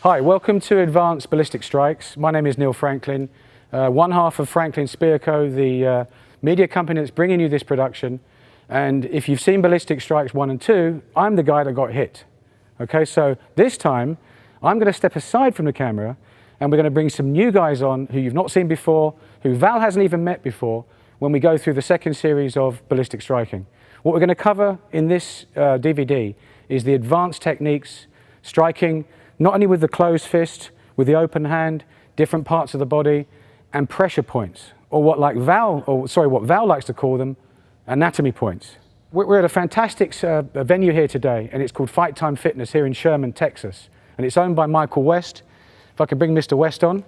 Hi, welcome to Advanced Ballistic Strikes. My name is Neil Franklin, one half of Franklin Spearco, the media company that's bringing you this production. And if you've seen Ballistic Strikes 1 and 2, I'm the guy that got hit. Okay, so this time I'm going to step aside from the camera and we're going to bring some new guys on who you've not seen before, who Val hasn't even met before, when we go through the second series of ballistic striking. What we're going to cover in this DVD is the advanced techniques, striking not only with the closed fist, with the open hand, different parts of the body, and pressure points, or what Val likes to call them, anatomy points. We're at a fantastic venue here today, and it's called Fight Time Fitness here in Sherman, Texas, and it's owned by Michael West. If I could bring Mr. West on.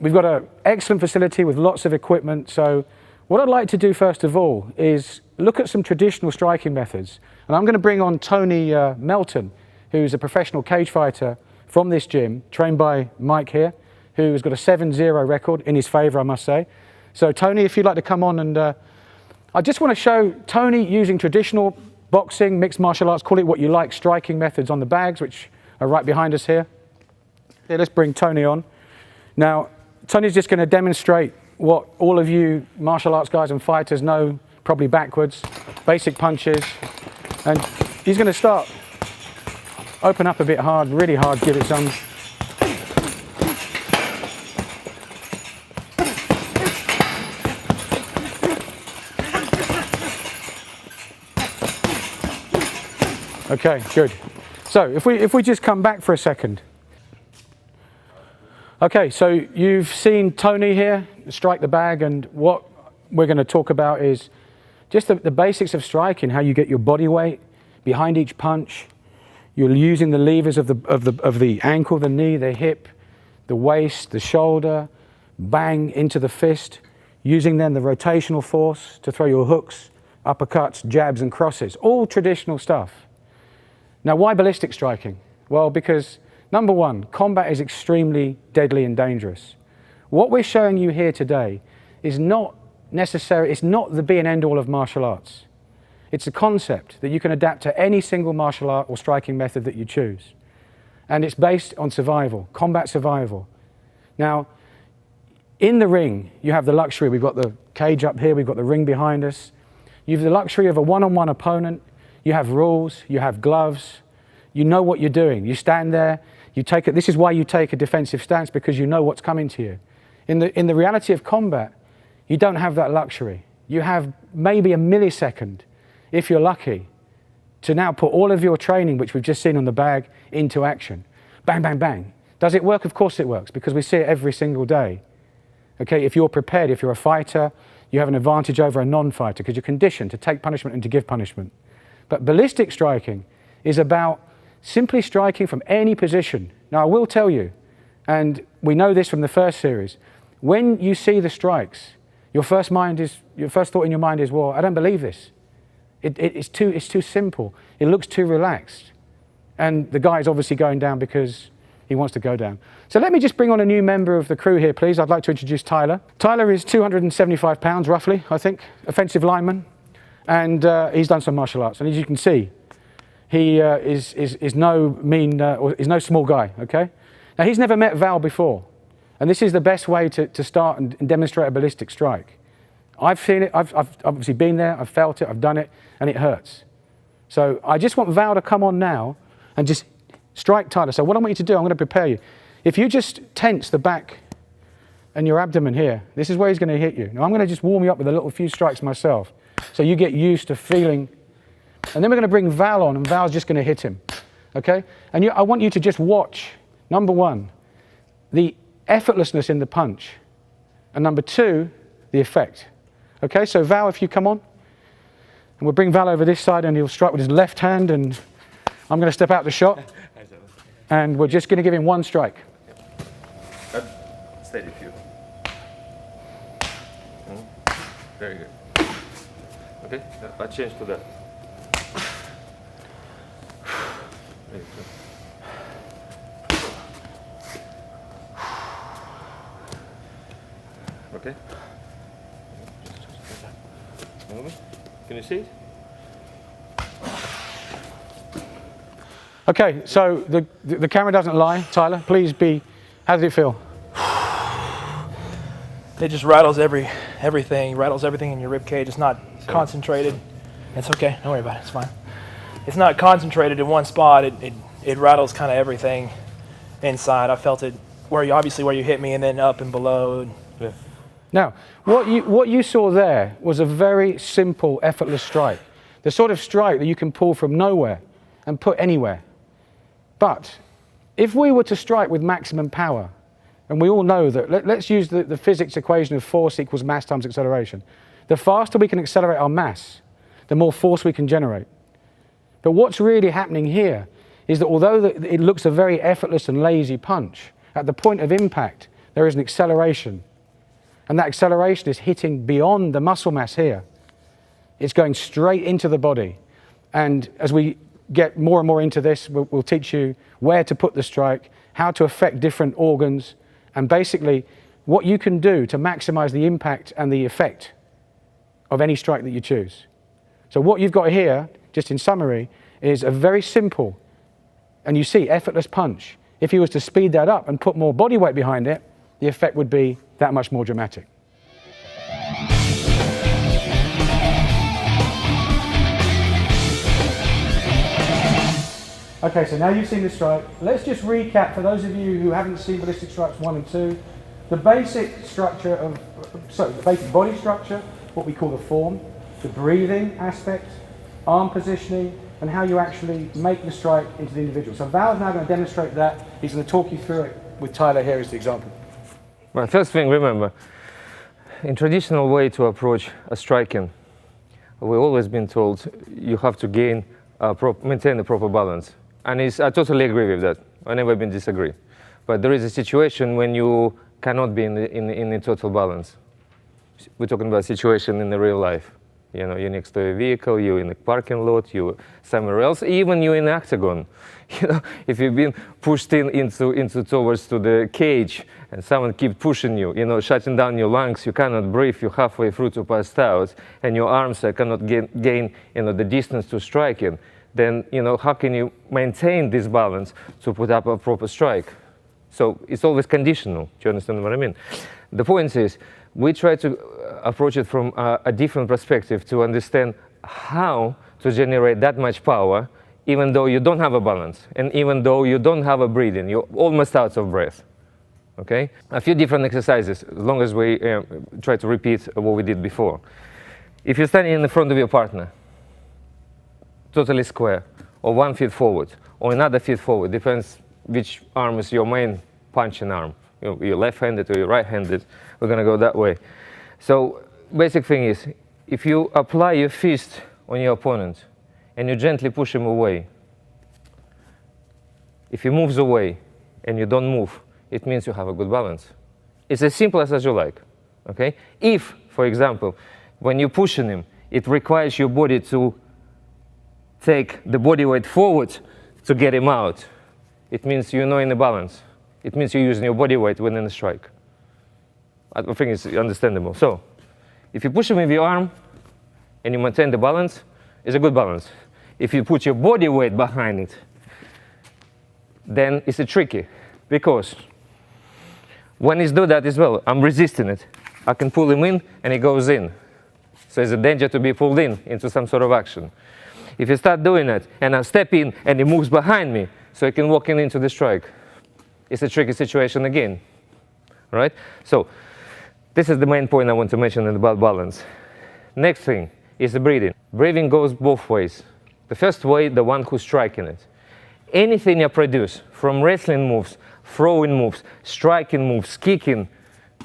We've got an excellent facility with lots of equipment, so what I'd like to do first of all is look at some traditional striking methods, and I'm going to bring on Tony Melton, who's a professional cage fighter from this gym, trained by Mike here, who's got a 7-0 record in his favour, I must say. So Tony, if you'd like to come on, and I just want to show Tony using traditional boxing, mixed martial arts, call it what you like, striking methods on the bags, which are right behind us here. Yeah, let's bring Tony on. Now, Tony's just going to demonstrate what all of you martial arts guys and fighters know, probably backwards, basic punches, and he's going to start. Open up a bit hard, really hard, give it some. Okay, good. So if we just come back for a second. Okay, so you've seen Tony here strike the bag, and what we're going to talk about is just the basics of striking, how you get your body weight behind each punch. You're using the levers of the ankle, the knee, the hip, the waist, the shoulder, bang into the fist, using then the rotational force to throw your hooks, uppercuts, jabs and crosses, all traditional stuff. Now, why ballistic striking? Well, because number one, combat is extremely deadly and dangerous. What we're showing you here today is not necessary, it's not the be and end all of martial arts. It's a concept that you can adapt to any single martial art or striking method that you choose. And it's based on survival, combat survival. Now, in the ring, you have the luxury, we've got the cage up here, we've got the ring behind us. You have the luxury of a one-on-one opponent, you have rules, you have gloves, you know what you're doing. You stand there, you take it. This is why you take a defensive stance, because you know what's coming to you. In the reality of combat, you don't have that luxury. You have maybe a millisecond, if you're lucky, to now put all of your training, which we've just seen on the bag, into action. Bang, bang, bang. Does it work? Of course it works, because we see it every single day. Okay, if you're prepared, if you're a fighter, you have an advantage over a non-fighter, because you're conditioned to take punishment and to give punishment. But ballistic striking is about simply striking from any position. Now, I will tell you, and we know this from the first series, when you see the strikes, your first thought in your mind is, well, I don't believe this. It's too simple. It looks too relaxed. And the guy's obviously going down because he wants to go down. So let me just bring on a new member of the crew here, please. I'd like to introduce Tyler. Tyler is 275 pounds, roughly, I think, offensive lineman. And he's done some martial arts. And as you can see, he is no small guy, okay? Now, he's never met Val before. And this is the best way to start and demonstrate a ballistic strike. I've seen it, I've obviously been there, I've felt it, I've done it, and it hurts. So I just want Val to come on now and just strike Tyler. So what I want you to do, I'm going to prepare you. If you just tense the back and your abdomen here, this is where he's going to hit you. Now I'm going to just warm you up with a few strikes myself, so you get used to feeling. And then we're going to bring Val on, and Val's just going to hit him, okay? And I want you to just watch, number one, the effortlessness in the punch, and number two, the effect. Okay, so Val, if you come on, and we'll bring Val over this side, and he'll strike with his left hand, and I'm going to step out the shot, and we're just going to give him one strike. Steady few. Very good. Okay, I change to that. Very good. Okay. Can you see it? Okay, so the camera doesn't lie. Tyler, please be, how does it feel? It just rattles everything, rattles everything in your rib cage. It's not concentrated. It's okay, don't worry about it, it's fine. It's not concentrated in one spot. It rattles kind of everything inside. I felt it where you hit me, and then up and below. Yeah. Now, what you saw there was a very simple, effortless strike. The sort of strike that you can pull from nowhere and put anywhere. But if we were to strike with maximum power, and we all know that, let's use the physics equation of force equals mass times acceleration. The faster we can accelerate our mass, the more force we can generate. But what's really happening here is that although it looks a very effortless and lazy punch, at the point of impact, there is an acceleration. And that acceleration is hitting beyond the muscle mass here. It's going straight into the body. And as we get more and more into this, we'll teach you where to put the strike, how to affect different organs, and basically what you can do to maximize the impact and the effect of any strike that you choose. So what you've got here, just in summary, is a very simple, and you see, effortless punch. If you was to speed that up and put more body weight behind it, the effect would be that much more dramatic. Okay, so now you've seen the strike. Let's just recap for those of you who haven't seen Ballistic Strikes 1 and 2. The basic structure of, the basic body structure, what we call the form, the breathing aspect, arm positioning, and how you actually make the strike into the individual. So Val's now going to demonstrate that. He's going to talk you through it with Tyler here as the example. Well, first thing, remember, in traditional way to approach a striking, we've always been told you have to maintain a proper balance. And I totally agree with that. I never been disagree. But there is a situation when you cannot be in the total balance. We're talking about a situation in the real life. You know, you're next to a vehicle, you're in a parking lot, you're somewhere else, even you're in an octagon. You know, if you've been pushed towards to the cage and someone keeps pushing you, you know, shutting down your lungs, you cannot breathe, you're halfway through to pass out, and your arms cannot gain you know, the distance to striking, then, you know, how can you maintain this balance to put up a proper strike? So it's always conditional. Do you understand what I mean? The point is, we try to approach it from a different perspective to understand how to generate that much power, even though you don't have a balance, and even though you don't have a breathing, you're almost out of breath. Okay? A few different exercises, as long as we try to repeat what we did before. If you're standing in the front of your partner, totally square, or 1 foot forward, or another foot forward, depends which arm is your main punching arm. You're left-handed or you're right-handed, we're going to go that way. So basic thing is, if you apply your fist on your opponent and you gently push him away, if he moves away and you don't move, it means you have a good balance. It's as simple as you like. Okay? If, for example, when you're pushing him, it requires your body to take the body weight forward to get him out, it means you're not in a balance. It means you're using your body weight within the strike. I think it's understandable. So, if you push him with your arm and you maintain the balance, it's a good balance. If you put your body weight behind it, then it's tricky, because when he's doing that as well, I'm resisting it. I can pull him in and he goes in. So there's a danger to be pulled in into some sort of action. If you start doing it and I step in and he moves behind me, so I can walk in into the strike, it's a tricky situation again, right? So this is the main point I want to mention about balance. Next thing is the breathing. Breathing goes both ways. The first way, the one who's striking it. Anything you produce, from wrestling moves, throwing moves, striking moves, kicking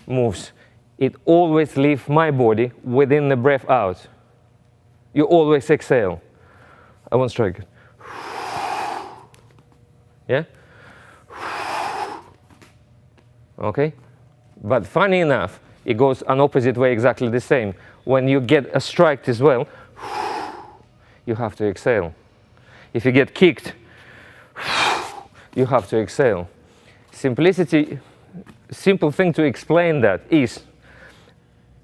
moves, it always leaves my body within the breath out. You always exhale. I won't strike it. Yeah? Okay? But funny enough, it goes an opposite way, exactly the same. When you get a strike as well, you have to exhale. If you get kicked, you have to exhale. Simplicity, simple thing to explain that is,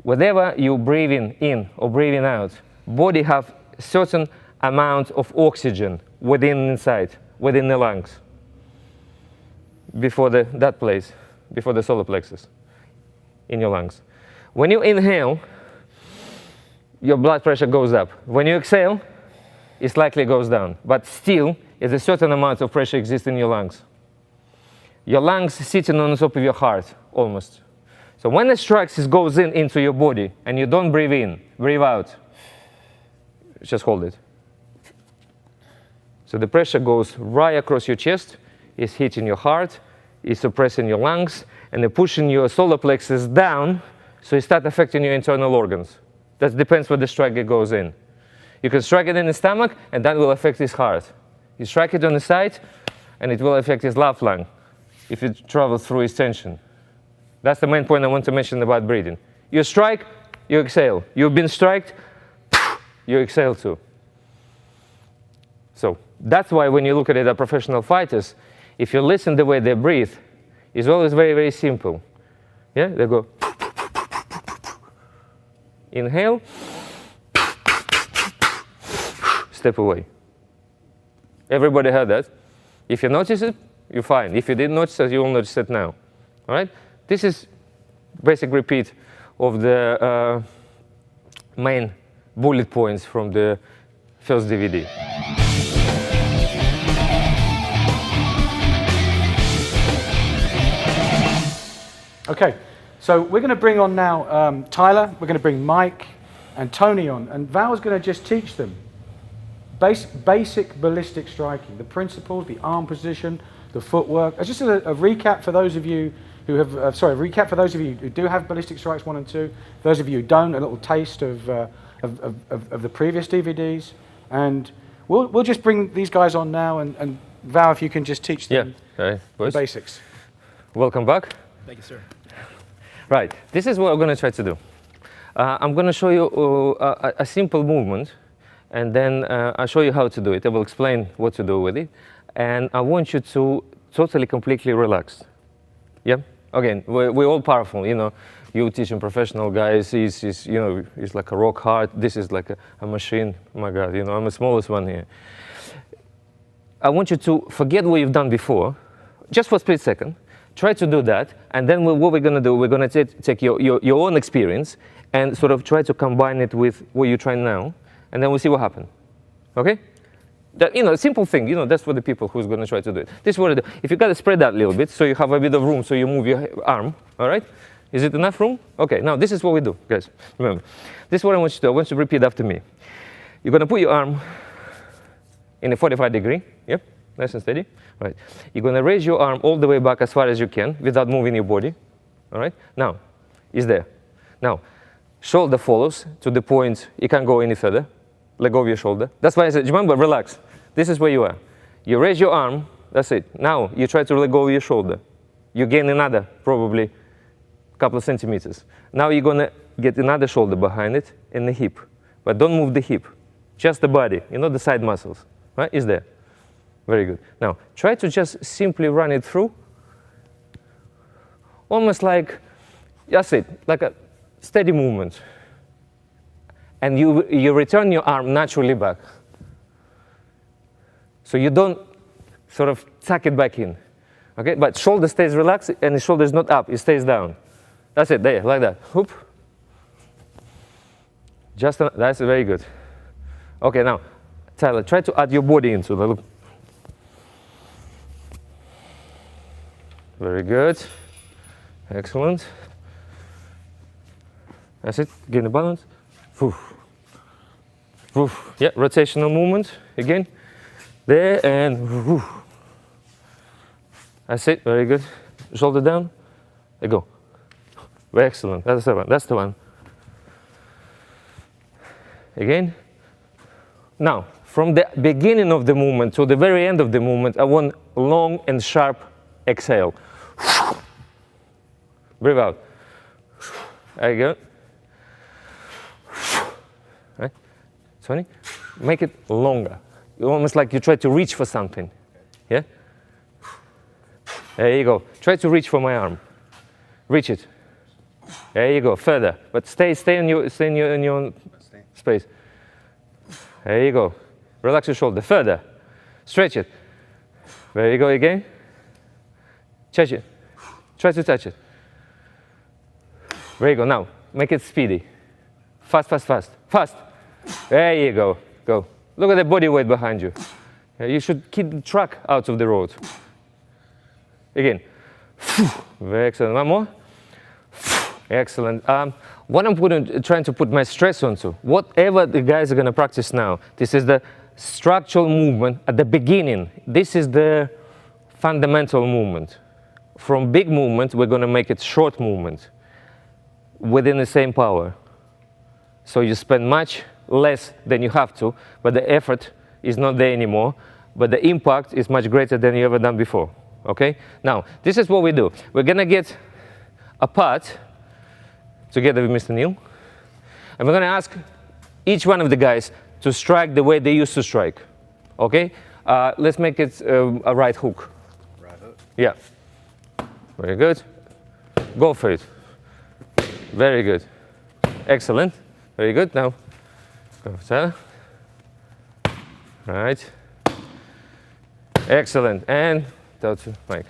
whenever you're breathing in or breathing out, body have certain amount of oxygen within inside. within the lungs, before that place, before the solar plexus, in your lungs. When you inhale, your blood pressure goes up. When you exhale, it slightly goes down. But still, there's a certain amount of pressure exists in your lungs. Your lungs sitting on the top of your heart, almost. So when the strikes goes into your body, and you don't breathe in, breathe out, just hold it. So the pressure goes right across your chest, is hitting your heart, is suppressing your lungs, and they're pushing your solar plexus down, so it starts affecting your internal organs. That depends where the strike goes in. You can strike it in the stomach, and that will affect his heart. You strike it on the side, and it will affect his left lung if it travels through his tension. That's the main point I want to mention about breathing. You strike, you exhale. You've been striked, you exhale too. So that's why when you look at it at professional fighters, if you listen the way they breathe, it's always very, very simple. Yeah, they go. Inhale, step away. Everybody heard that. If you notice it, you're fine. If you didn't notice it, you will notice it now. All right? This is basic repeat of the main bullet points from the first DVD. Okay, so we're going to bring on now Tyler, we're going to bring Mike and Tony on, and Val's going to just teach them basic ballistic striking, the principles, the arm position, the footwork. Just a recap for those of you who have, recap for those of you who do have Ballistic Strikes 1 and 2, those of you who don't, a little taste of the previous DVDs, and we'll just bring these guys on now, and Val, if you can just teach them the basics. Welcome back. Thank you, sir. Right, this is what I'm going to try to do. I'm going to show you a simple movement, and then I'll show you how to do it. I will explain what to do with it, and I want you to totally, completely relax. Yeah? Again, we're all powerful, you know. You teaching professional guys, he's like a rock hard. This is like a machine. Oh my God, you know, I'm the smallest one here. I want you to forget what you've done before, just for a split second. Try to do that, and then what we're going to do, we're going to take your own experience and sort of try to combine it with what you're trying now, and then we'll see what happens. Okay? That, you know, a simple thing, you know, that's for the people who's going to try to do it. This is what I do. If you got to spread that a little bit, so you have a bit of room, so you move your arm, all right? Is it enough room? Okay, now this is what we do, guys. Remember, this is what I want you to do. I want you to repeat after me. You're going to put your arm in a 45 degree, yep, nice and steady. Right. You're going to raise your arm all the way back as far as you can without moving your body. All right? Now, it's there. Now, shoulder follows to the point you can't go any further. Let go of your shoulder. That's why I said, remember, relax. This is where you are. You raise your arm. That's it. Now, you try to let go of your shoulder. You gain another, probably, couple of centimeters. Now, you're going to get another shoulder behind it and the hip. But don't move the hip. Just the body. You know, the side muscles. Right? It's there. Very good. Now, try to just simply run it through, almost like, that's it, like a steady movement. And you return your arm naturally back. So you don't sort of tuck it back in. Okay? But shoulder stays relaxed, and the shoulder is not up, it stays down. That's it, there, like that. Whoop. That's very good. Okay, now, Tyler, try to add your body into the loop. Very good. Excellent. That's it. Gain the balance. Oof. Oof. Yeah, rotational movement again. There and oof. That's it. Very good. Shoulder down. There you go. Very excellent. That's the one. That's the one. Again. Now, from the beginning of the movement to the very end of the movement, I want long and sharp exhale. Breathe out. There you go. Right? Tony, make it longer. Almost like you try to reach for something. Yeah? There you go. Try to reach for my arm. Reach it. There you go. Further. But stay in your space. There you go. Relax your shoulder. Further. Stretch it. There you go again. Touch it. Try to touch it. There you go. Now, make it speedy. Fast, fast, fast. Fast. There you go. Go. Look at the body weight behind you. You should keep the truck out of the road. Again. Very excellent. One more. Excellent. What I'm trying to put my stress onto, whatever the guys are going to practice now, this is the structural movement at the beginning. This is the fundamental movement. From big movement, we're going to make it short movement within the same power. So you spend much less than you have to, but the effort is not there anymore, but the impact is much greater than you ever done before. Okay? Now, this is what we do. We're going to get a part together with Mr. Neil, and we're going to ask each one of the guys to strike the way they used to strike. Okay? Let's make it a right hook. Right hook? Yeah. Very good. Go for it. Very good. Excellent. Very good. Now, go for that. Right. Excellent. And down to Mike.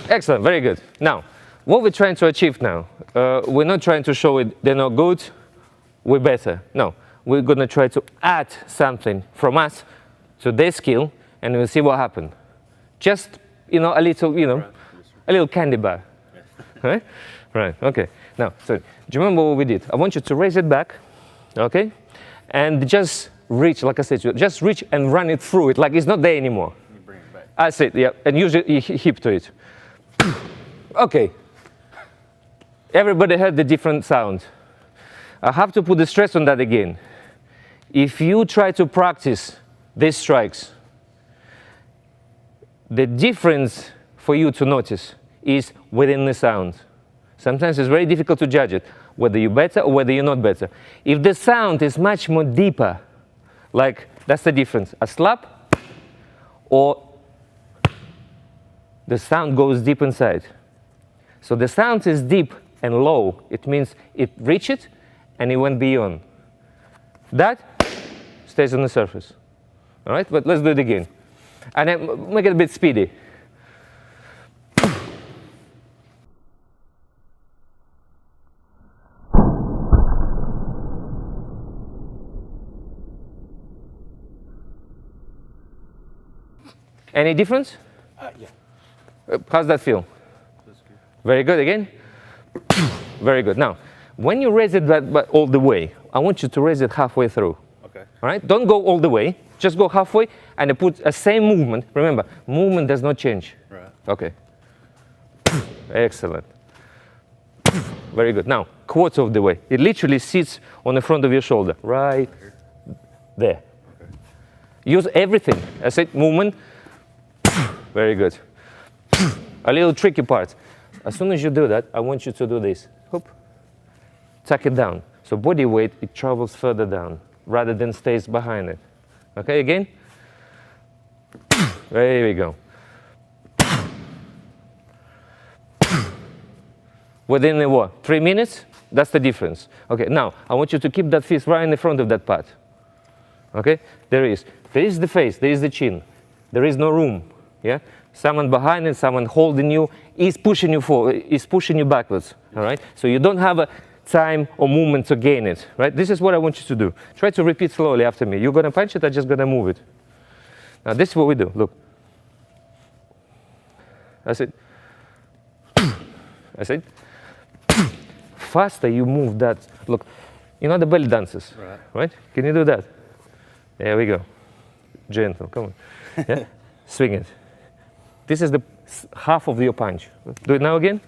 Excellent. Very good. Now, what we're trying to achieve now, we're not trying to show it they're not good, we're better. No, we're going to try to add something from us to their skill, and we'll see what happens. Just, a little, a little candy bar. Right? Right, okay. Now, so, do you remember what we did? I want you to raise it back, okay? And just reach, like I said, just reach and run it through it, like it's not there anymore. You bring it back. That's it, yeah. And use your hip to it. Okay. Everybody heard the different sound. I have to put the stress on that again. If you try to practice these strikes, the difference for you to notice is within the sound. Sometimes it's very difficult to judge it, whether you're better or whether you're not better. If the sound is much more deeper, like that's the difference, a slap or the sound goes deep inside. So the sound is deep and low. It means it reached it and it went beyond. That stays on the surface. All right, but let's do it again. And then make it a bit speedy. Any difference? Yeah. How's that feel? That's good. Very good. Again. Very good. Now, when you raise it but all the way, I want you to raise it halfway through. Okay. All right? Don't go all the way. Just go halfway and put a same movement. Remember, movement does not change. Right. Okay. Excellent. Very good. Now, quarter of the way. It literally sits on the front of your shoulder. Right there. Okay. Use everything. I said movement. Very good. A little tricky part. As soon as you do that, I want you to do this. Hoop. Tuck it down. So body weight, it travels further down rather than stays behind it. Okay, again. There we go. Within the what? 3 minutes? That's the difference. Okay, now I want you to keep that fist right in the front of that part. Okay, there is the face, there is the chin. There is no room. Yeah, someone behind it, someone holding you, is pushing you forward, is pushing you backwards. All right, so you don't have a time or movement to gain it. Right, this is what I want you to do. Try to repeat slowly after me. You're gonna punch it, I'm just gonna move it. Now this is what we do. Look, that's it. That's it. Faster you move that. Look, you know the belly dances, right? Can you do that? There we go. Gentle, come on. Yeah, swing it. This is the half of your punch. Do it now again.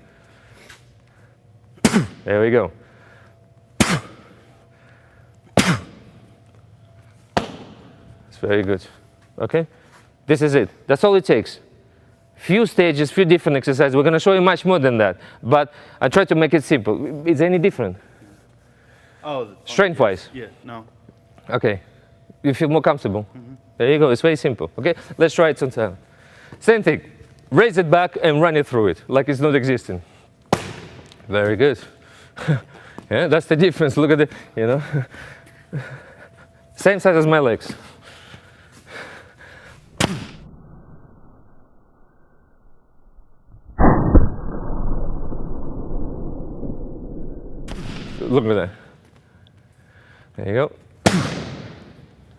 There we go. It's very good. Okay? This is it. That's all it takes. Few stages, few different exercises. We're going to show you much more than that. But I try to make it simple. Is it any different? Oh, Strength-wise? Yeah, no. Okay. You feel more comfortable? There you go. It's very simple. Okay? Let's try it sometime. Same thing. Raise it back and run it through it like it's not existing. Very good. Yeah, that's the difference. Look at it, Same size as my legs. Look at that. There you go.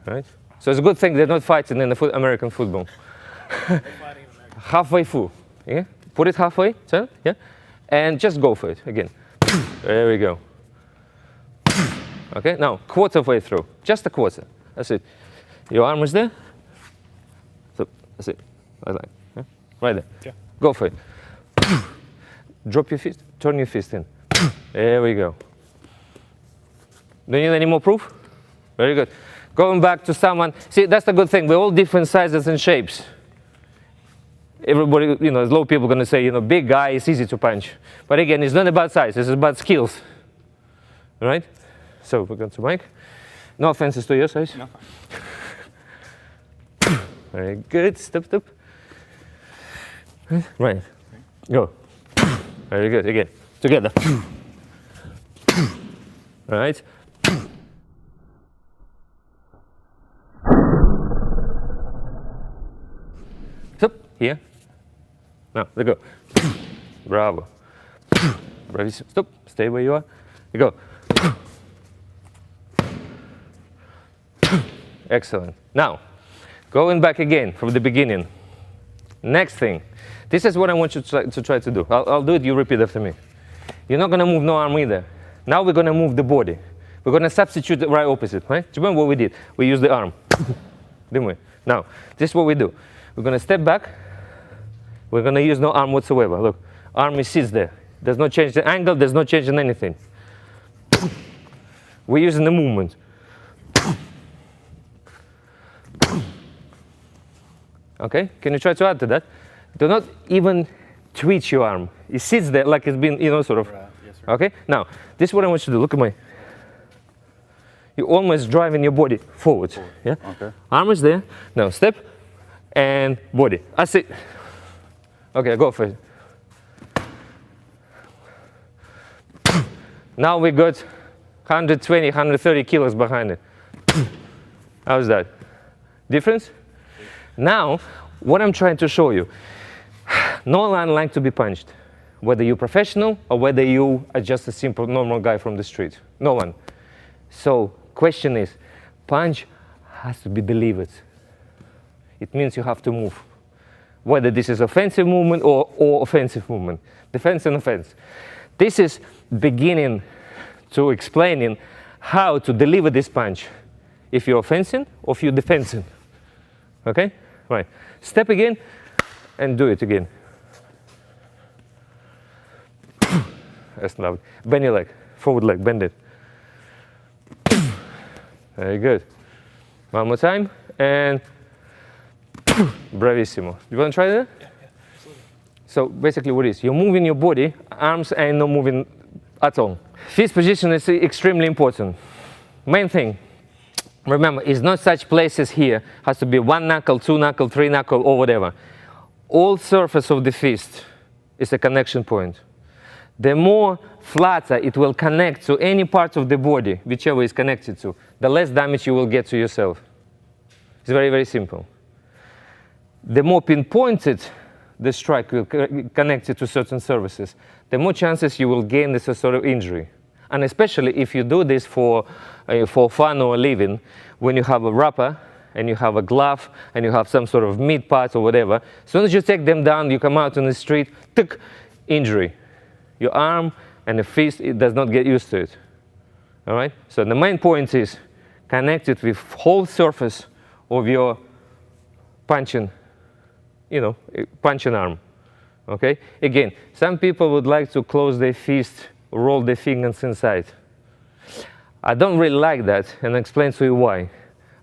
Right? So it's a good thing they're not fighting in the American football. Halfway through. Yeah? Put it halfway, so, yeah? And just go for it again. There we go. Okay, now quarter way through. Just a quarter. That's it. Your arm is there. So that's it. Like that. Yeah? Right there. Yeah. Go for it. Drop your fist. Turn your fist in. There we go. Do you need any more proof? Very good. Going back to someone. See, that's the good thing. We're all different sizes and shapes. Everybody, you know, low people are going to say, you know, big guy is easy to punch. But again, it's not about size. It's about skills. All right? So we're going to Mike. No offenses to your size. No. Very good. Step, step. Right. Go. Very good. Again. Together. All right. Stop. Here. Now, let go. Bravo. Bravissimo. Stop. Stay where you are. You go. Excellent. Now, going back again from the beginning. Next thing. This is what I want you to try to do. I'll do it, you repeat after me. You're not going to move no arm either. Now we're going to move the body. We're going to substitute the right opposite, right? Do you remember what we did? We used the arm, didn't we? Now, this is what we do. We're going to step back. We're going to use no arm whatsoever. Look, arm sits there. Does not change the angle, does not change in anything. We're using the movement. Okay, can you try to add to that? Do not even twitch your arm. It sits there like it's been, you know, sort of. Right. Yes, sir. Okay, now, this is what I want you to do. Look at me. You're almost driving your body forward. Yeah? Okay. Arm is there. Now, step and body. That's it. Okay, go for it. Now we got 120, 130 kilos behind it. How's that? Difference? Now, what I'm trying to show you, no one likes to be punched, whether you're professional or whether you are just a simple, normal guy from the street. No one. So, question is, punch has to be delivered. It means you have to move. Whether this is offensive movement or offensive movement. Defense and offense. This is beginning to explaining how to deliver this punch. If you're offensing or if you're defensing. Okay? Right. Step again and do it again. That's loud. Bend your leg. Forward leg. Bend it. Very good. One more time. And bravissimo. You want to try that? Yeah, absolutely. So basically what it is, you're moving your body, arms ain't not moving at all. Fist position is extremely important. Main thing, remember, it's not such places here. Has to be 1 knuckle, 2 knuckle, 3 knuckle, or whatever. All surface of the fist is a connection point. The more flatter it will connect to any part of the body, whichever is connected to, the less damage you will get to yourself. It's very, very simple. The more pinpointed the strike will connect it to certain surfaces, the more chances you will gain this sort of injury. And especially if you do this for fun or a living, when you have a wrapper and you have a glove and you have some sort of meat part or whatever, as soon as you take them down, you come out on the street, tick, injury. Your arm and the fist, it does not get used to it. All right? So the main point is connect it with whole surface of your punching, punching arm. Okay? Again, some people would like to close their fist, roll their fingers inside. I don't really like that, and I'll explain to you why.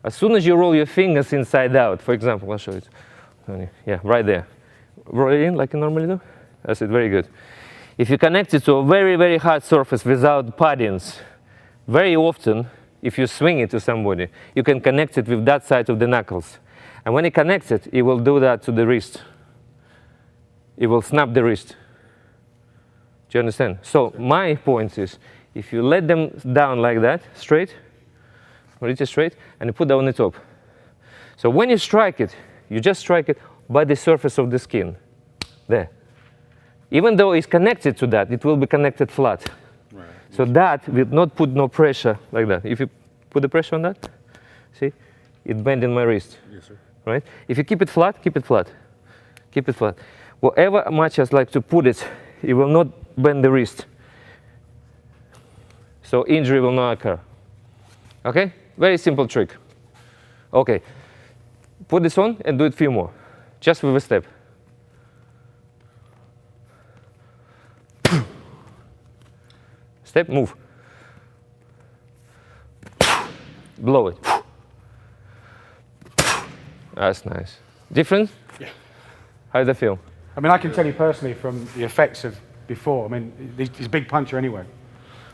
As soon as you roll your fingers inside out, for example, I'll show it. Yeah, right there. Roll it in like you normally do. That's it, very good. If you connect it to a very, very hard surface without paddings, very often, if you swing it to somebody, you can connect it with that side of the knuckles. And when it connects it, it will do that to the wrist. It will snap the wrist. Do you understand? So my point is, if you let them down like that, straight, reach it straight, and you put that on the top. So when you strike it, you just strike it by the surface of the skin. There. Even though it's connected to that, it will be connected flat. Right. So that will not put no pressure like that. If you put the pressure on that, see, it bending my wrist. Yes, sir. Right? If you keep it flat, keep it flat. Keep it flat. Whatever much as like to put it, it will not bend the wrist. So injury will not occur. Okay? Very simple trick. Okay. Put this on and do it few more. Just with a step. Step, move. Blow it. That's nice. Different? Yeah. How does that feel? I mean, I can tell you personally from the effects of before. I mean, he's a big puncher anyway.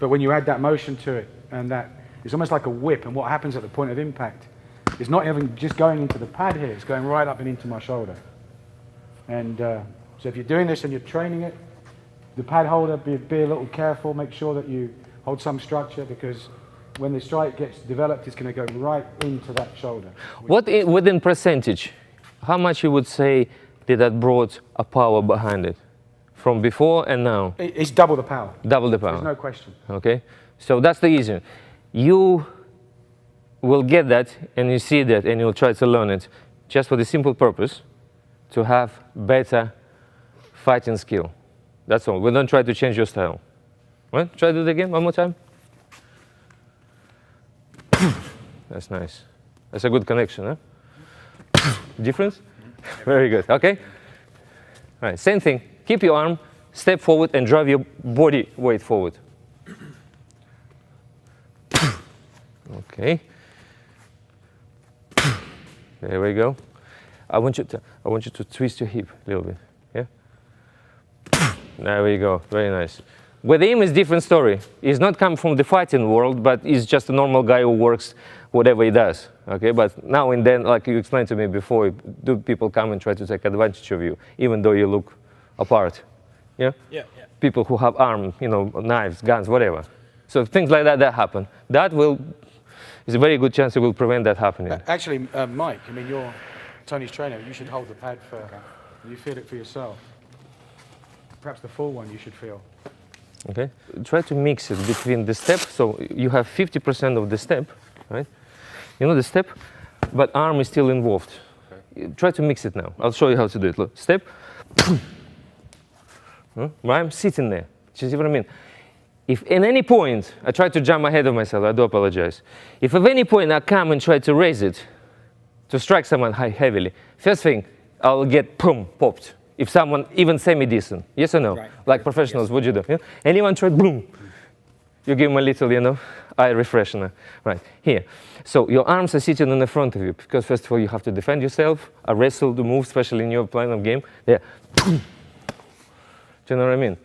But when you add that motion to it, and that, it's almost like a whip, and what happens at the point of impact is not even just going into the pad here, it's going right up and into my shoulder. And so if you're doing this and you're training it, the pad holder, be a little careful, make sure that you hold some structure, because when the strike gets developed, it's going to go right into that shoulder. What within percentage, how much you would say did that brought a power behind it? From before and now? It's double the power. Double the power. There's no question. Okay, so that's the easy. You will get that and you see that and you'll try to learn it just for the simple purpose to have better fighting skill. That's all. We don't try to change your style. Right? Try to do it again one more time. That's nice. That's a good connection, huh? Difference? Very good. Okay. All right. Same thing. Keep your arm, step forward, and drive your body weight forward. Okay. There we go. I want you to twist your hip a little bit. Yeah. There we go. Very nice. With him is different story. He's not come from the fighting world, but he's just a normal guy who works whatever he does. Okay. But now and then, like you explained to me before, do people come and try to take advantage of you, even though you look apart? Yeah. Yeah. People who have arms, you know, knives, guns, whatever. So things like that happen. That is a very good chance it will prevent that happening. Actually, Mike, I mean, you're Tony's trainer. You should hold the pad for, you feel it for yourself. Perhaps the full one you should feel. Okay. Try to mix it between the step. So you have 50% of the step, right? You know the step, but arm is still involved. Okay. Try to mix it now. I'll show you how to do it. Look, step. I'm sitting there. Do you see what I mean? If at any point I try to jump ahead of myself, I do apologize. If at any point I come and try to raise it, to strike someone heavily, first thing, I'll get popped. If someone even semi-decent, yes or no? Right. Like professionals, what do you do? Yeah? Anyone try, boom. You give them a little, eye refreshener. Right, here. So your arms are sitting in the front of you, because first of all, you have to defend yourself, wrestle the move, especially in your plan of game. There. Do you know what I mean?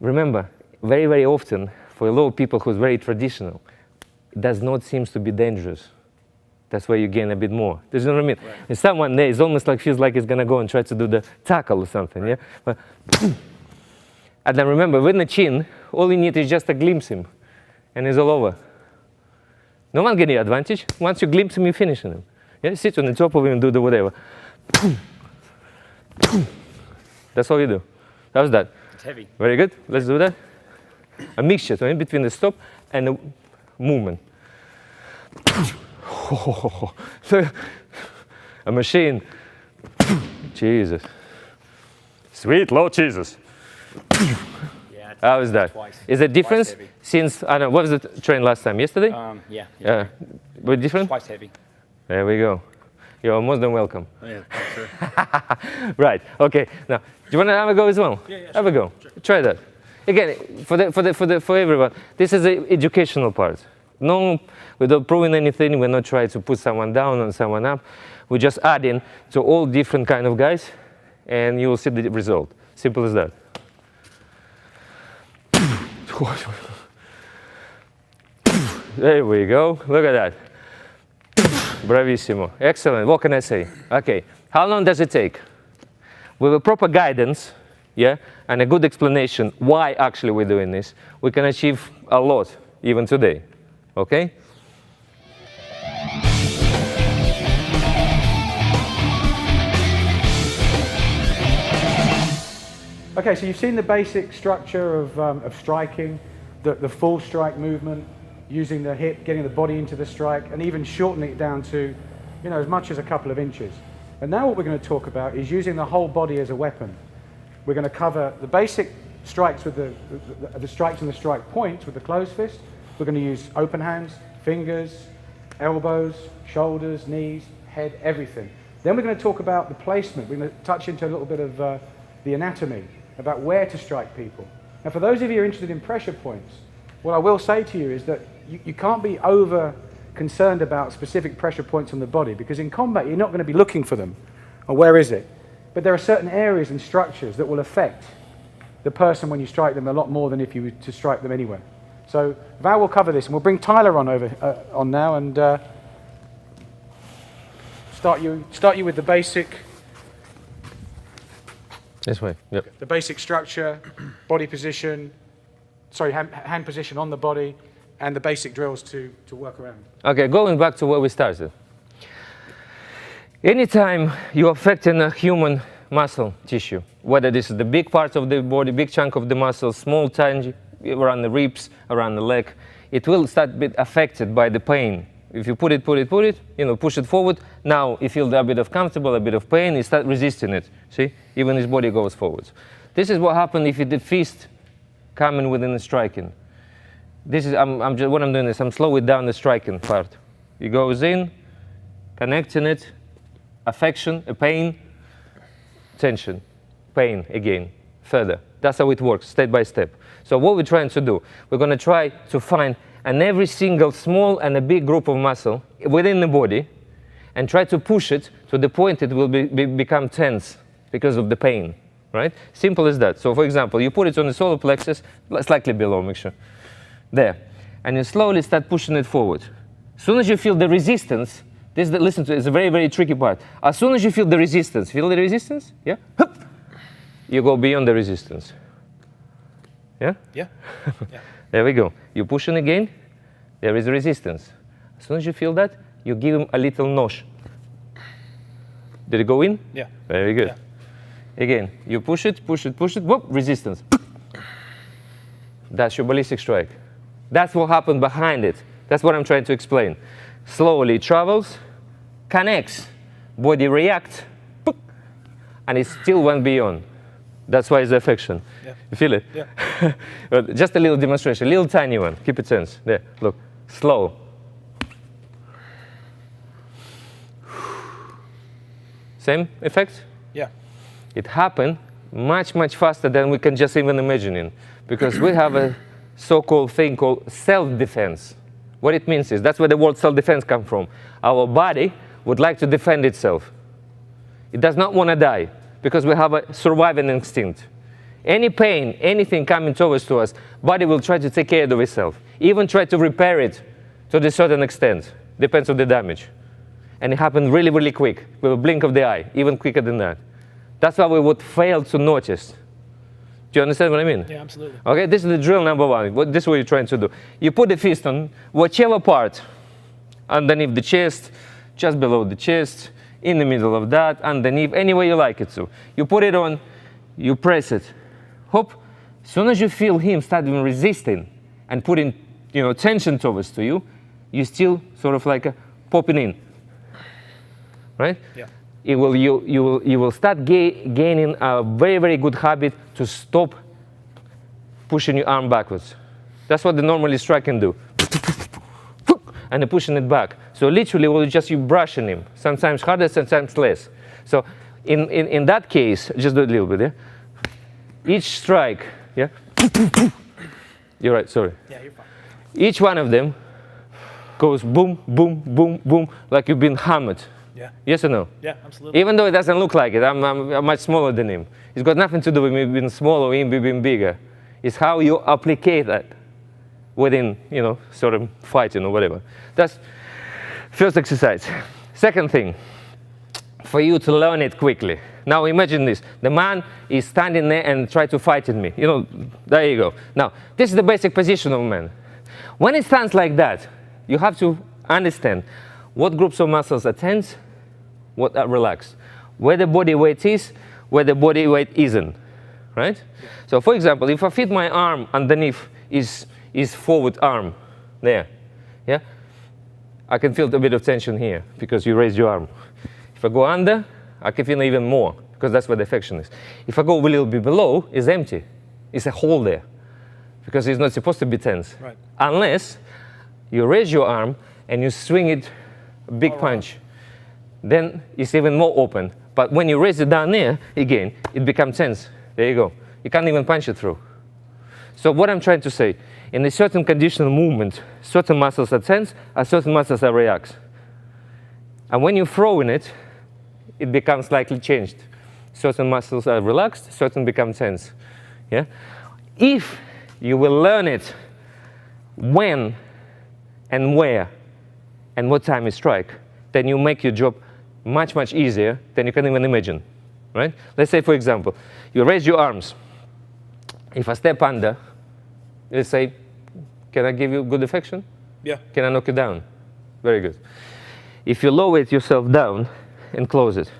Remember, very, very often, for a lot of people who's very traditional, does not seem to be dangerous. That's where you gain a bit more. Do you know what I mean? Right. And someone there is almost like feels like he's gonna go and try to do the tackle or something, yeah? But and then remember, with the chin, all you need is just to glimpse him, and it's all over. No one getting advantage. Once you glimpse him, you're finishing him. Yeah, sit on the top of him and do the whatever. That's all you do. How's that? It's heavy. Very good. Let's do that. A mixture in between the stop and the movement. A machine. Jesus. Sweet Lord Jesus. Yeah. How is that? Twice. Is it different Twice heavy. since, I don't know, what was the train last time? Yesterday? Yeah. But different? Twice heavy. There we go. You're more than welcome. Oh, yeah, thanks, sir. Right. Okay. Now, do you want to have a go as well? Yeah, have a go. Sure. Try that. Again, for everyone, this is the educational part. No, we're not proving anything. We're not trying to put someone down and someone up. We're just adding to all different kind of guys, and you will see the result. Simple as that. There we go. Look at that. Bravissimo. Excellent. What can I say? Okay. How long does it take? With a proper guidance, yeah, and a good explanation why actually we're doing this, we can achieve a lot even today. Okay? Okay, so you've seen the basic structure of striking. the full strike movement, using the hip, getting the body into the strike, and even shortening it down to, as much as a couple of inches. And now what we're going to talk about is using the whole body as a weapon. We're going to cover the basic strikes with the strikes and the strike points with the closed fist. We're going to use open hands, fingers, elbows, shoulders, knees, head, everything. Then we're going to talk about the placement. We're going to touch into a little bit of the anatomy, about where to strike people. Now, for those of you who are interested in pressure points, what I will say to you is that you can't be over concerned about specific pressure points on the body, because in combat you're not going to be looking for them, or where is it? But there are certain areas and structures that will affect the person when you strike them a lot more than if you were to strike them anywhere. So Val will cover this, and we'll bring Tyler on now and start you with the basic. This way. Yep. The basic structure, body position, hand position on the body, and the basic drills to work around. Okay, going back to where we started. Anytime you're affecting a human muscle tissue, whether this is the big part of the body, big chunk of the muscle, small tiny around the ribs, around the leg, it will start being affected by the pain. If you push it forward, now you feel a bit of comfortable, a bit of pain, you start resisting it. See, even his body goes forward. This is what happens if the fist coming within the striking. This is what I'm doing is I'm slowing down the striking part. It goes in, connecting it, affection, a pain, tension, pain again, further. That's how it works, step by step. So what we're trying to do, we're going to try to find every single small and a big group of muscle within the body and try to push it to the point it will become tense because of the pain, right? Simple as that. So for example, you put it on the solar plexus, slightly below, make sure, there. And you slowly start pushing it forward. As soon as you feel the resistance, listen to it, it's a very, very tricky part. As soon as you feel the resistance, feel the resistance? Yeah? Hup. You go beyond the resistance. Yeah? Yeah. Yeah. There we go. You push in again, there is resistance. As soon as you feel that, you give him a little notch. Did it go in? Yeah. Very good. Yeah. Again, you push it, whoop, resistance. That's your ballistic strike. That's what happened behind it. That's what I'm trying to explain. Slowly it travels, connects, body reacts, and it still went beyond. That's why it's the affection. Yeah. You feel it? Yeah. But just a little demonstration, a little tiny one. Keep it tense. There, look, slow. Same effect? Yeah. It happened much, much faster than we can just even imagine it, because we have a so-called thing called self-defense. What it means is, that's where the word self-defense comes from. Our body would like to defend itself. It does not want to die, because we have a surviving instinct. Any pain, anything coming towards to us, body will try to take care of itself, even try to repair it to a certain extent. Depends on the damage. And it happened really, really quick, with a blink of the eye, even quicker than that. That's why we would fail to notice. Do you understand what I mean? Yeah, absolutely. Okay, this is the drill number one. This is what you're trying to do. You put the fist on whichever part, underneath the chest, just below the chest, in the middle of that, underneath, any way you like it to. You put it on, you press it. Hop. As soon as you feel him starting resisting and putting, tension towards to you, you still sort of like popping in, right? Yeah. You will start gaining a very, very good habit to stop pushing your arm backwards. That's what the normally strike can do. And you're pushing it back. So literally, well, just you brushing him. Sometimes harder, sometimes less. So in that case, just do it a little bit, yeah? Each strike, yeah? You're right, sorry. Yeah, you're fine. Each one of them goes boom, boom, boom, boom, like you've been hammered. Yeah. Yes or no? Yeah, absolutely. Even though it doesn't look like it, I'm much smaller than him. It's got nothing to do with me being small or him being bigger. It's how you apply that within, sort of fighting or whatever. That's first exercise. Second thing, for you to learn it quickly. Now imagine this. The man is standing there and try to fight me. There you go. Now, this is the basic position of a man. When it stands like that, you have to understand what groups of muscles are tense, what are relaxed, where the body weight is, where the body weight isn't, right? Yeah. So for example, if I fit my arm underneath his is forward arm, there, yeah? I can feel a bit of tension here because you raised your arm. If I go under, I can feel even more because that's where the flexion is. If I go a little bit below, it's empty. It's a hole there because it's not supposed to be tense. Right. Unless you raise your arm and you swing it a big punch. Then it's even more open. But when you raise it down there, again, it becomes tense. There you go. You can't even punch it through. So what I'm trying to say, in a certain conditional movement, certain muscles are tense, and certain muscles are relaxed. And when you throw in it, it becomes slightly changed. Certain muscles are relaxed, certain become tense. Yeah? If you will learn it when and where and what time you strike, then you make your job much, much easier than you can even imagine. Right? Let's say, for example, you raise your arms. If I step under, let's say, can I give you good affection? Yeah. Can I knock you down? Very good. If you lower it yourself down and close it,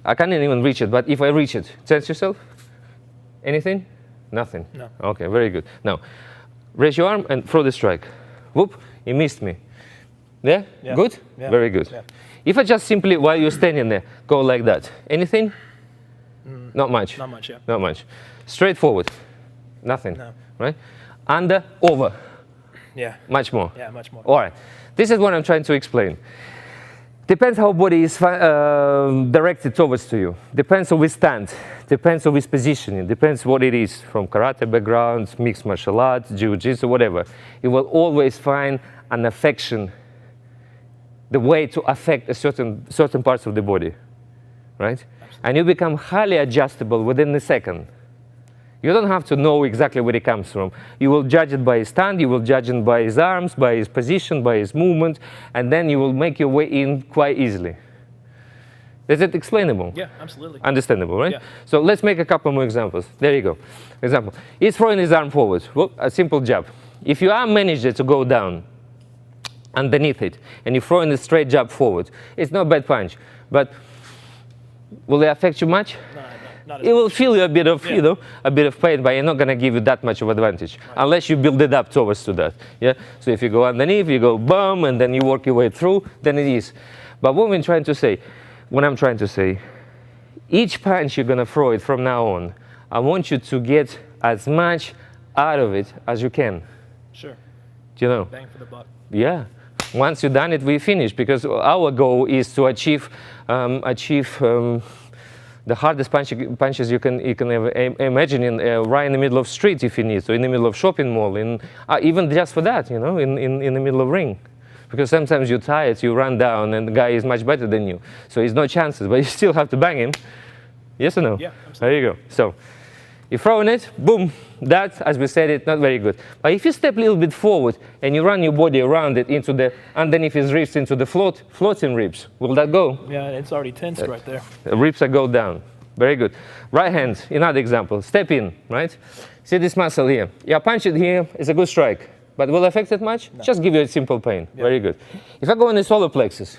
I can't even reach it, but if I reach it, tense yourself? Anything? Nothing? No. Okay, very good. Now, raise your arm and throw the strike. Whoop, you missed me. There? Yeah. Good? Yeah. Very good. Yeah. If I just simply, while you're standing there, go like that, anything? Not much. Not much, yeah. Not much. Straight forward? Nothing. No. Right? Under, over? Yeah. Much more? Yeah, much more. All right. This is what I'm trying to explain. Depends how body is directed towards to you. Depends on which stand. Depends on which positioning. Depends what it is. From karate background, mixed martial arts, jiu-jitsu, whatever. You will always find an affection, the way to affect a certain parts of the body, right? Absolutely. And you become highly adjustable within a second. You don't have to know exactly where it comes from. You will judge it by his stand, you will judge it by his arms, by his position, by his movement, and then you will make your way in quite easily. Is it explainable? Yeah, absolutely. Understandable, right? Yeah. So let's make a couple more examples. There you go. Example. He's throwing his arm forward. Whoop, a simple jab. If your arm manages to go down underneath it, and you're throwing a straight jab forward, it's not a bad punch. But will it affect you much? No, not as It will much. feel you a bit of, Yeah. you know, a bit of pain, but you're not going to give you that much of advantage, unless you build it up towards to that. Yeah. So if you go underneath, you go boom, and then you work your way through, then it is. But what I'm trying to say, each punch you're going to throw it from now on, I want you to get as much out of it as you can. Sure. Do you know? Bang for the buck. Yeah. Once you've done it, we finish, because our goal is to achieve the hardest punches you can ever imagine right in the middle of street if you need, so in the middle of shopping mall, even just for that, you know, in the middle of ring. Because sometimes you're tired, you run down, and the guy is much better than you. So there's no chances, but you still have to bang him. Yes or no? Yeah, absolutely. There you go. So you're throwing it, boom. That, as we said, it's not very good. But if you step a little bit forward and you run your body around it into the, underneath his ribs, into the floating ribs, will that go? Yeah, it's already tensed right there. The ribs are go down. Very good. Right hand, another example. Step in, right? See this muscle here. Yeah, punch it here. It's a good strike. But will it affect it much? No. Just give you a simple pain. Yeah. Very good. If I go in the solar plexus,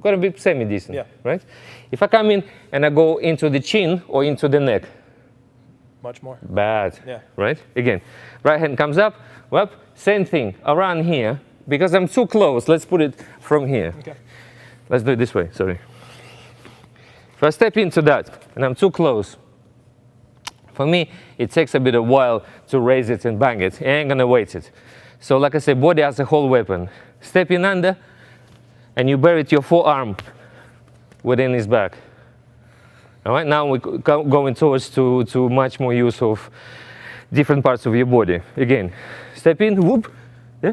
got to be semi-decent, yeah. Right? If I come in and I go into the chin or into the neck, much more. bad, yeah. Right? Again, right hand comes up, same thing, around here, because I'm too close, let's put it from here. Okay. Let's do it this way, sorry. If I step into that, and I'm too close, for me, it takes a bit of while to raise it and bang it. I ain't gonna wait it. So like I said, body as a whole weapon. Step in under, and you bury your forearm within his back. All right, now we're going towards to much more use of different parts of your body. Again, step in, whoop, yeah,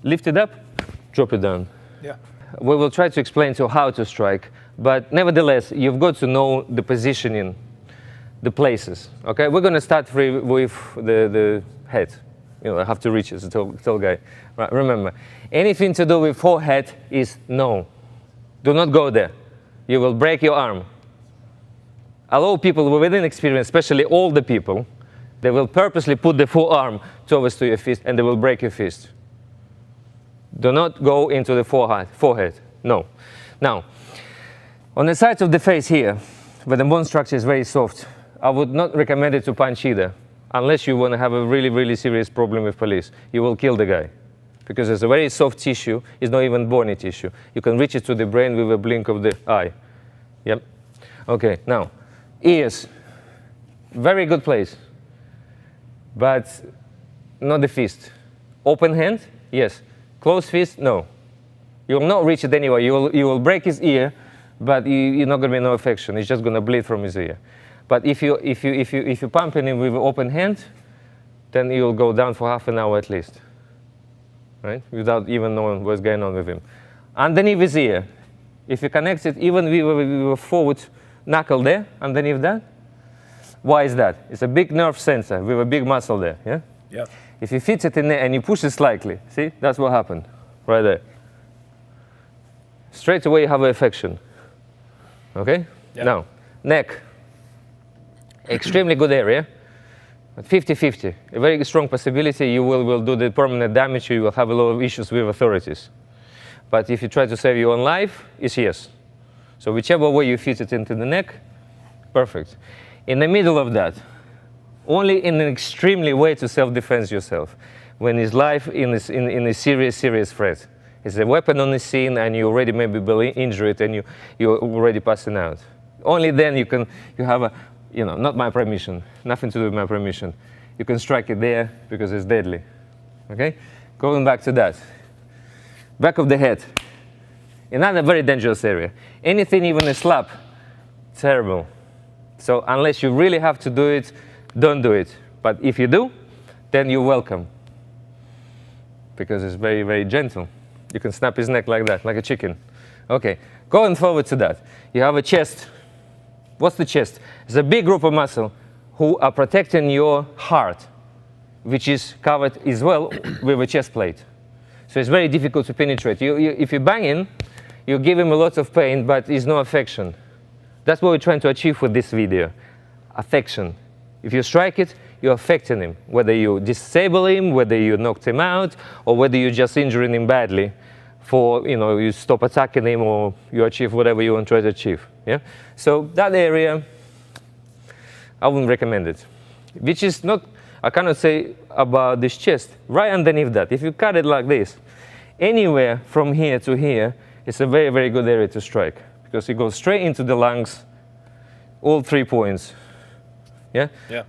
lift it up, drop it down. Yeah. We will try to explain to you how to strike, but nevertheless, you've got to know the positioning, the places. Okay, we're going to start with the head. You know, I have to reach as a tall guy. Right, remember, anything to do with forehead is no. Do not go there. You will break your arm. A lot of people with inexperience, especially older people, they will purposely put the forearm towards to your fist and they will break your fist. Do not go into the forehead. No. Now, on the sides of the face here, where the bone structure is very soft, I would not recommend it to punch either. unless you want to have a really, really serious problem with police. You will kill the guy. Because it's a very soft tissue. It's not even bony tissue. You can reach it to the brain with a blink of the eye. Yep. Okay, now, ears. Very good place. But not the fist. Open hand? Yes. Closed fist? No. You will not reach it anyway. You will break his ear, but you're not going to be no affection. It's just going to bleed from his ear. But if you pump him with an open hand, then he will go down for half an hour at least, right? Without even knowing what's going on with him. Underneath his ear, if you connect it even with a forward knuckle there, underneath that, why is that? It's a big nerve sensor with a big muscle there, yeah? Yep. If you fit it in there and you push it slightly, see, that's what happened, right there. Straight away you have an affection, okay? Yep. Now, neck. Extremely good area, but 50-50. A very strong possibility you will do the permanent damage, you will have a lot of issues with authorities. But if you try to save your own life, it's yes. So whichever way you fit it into the neck, perfect. In the middle of that, only in an extremely way to self-defense yourself, when his life in a serious threat. It's a weapon on the scene and you already maybe injured and you're already passing out. Only then you have a, not my permission, nothing to do with my permission. You can strike it there because it's deadly, okay? Going back to that. Back of the head, another very dangerous area. Anything, even a slap, terrible. So unless you really have to do it, don't do it. But if you do, then you're welcome. Because it's very, very gentle. You can snap his neck like that, like a chicken. Okay, going forward to that. You have a chest. What's the chest? It's a big group of muscle who are protecting your heart, which is covered as well with a chest plate. So it's very difficult to penetrate. If you bang him, you give him a lot of pain, but it's no affection. That's what we're trying to achieve with this video. Affection. If you strike it, you're affecting him. Whether you disable him, whether you knocked him out, or whether you're just injuring him badly for, you stop attacking him or you achieve whatever you want to try to achieve. Yeah? So that area, I wouldn't recommend it. Which is not, I cannot say about this chest. Right underneath that, if you cut it like this, anywhere from here to here, it's a very, very good area to strike. Because it goes straight into the lungs, all 3 points. Yeah? Yeah.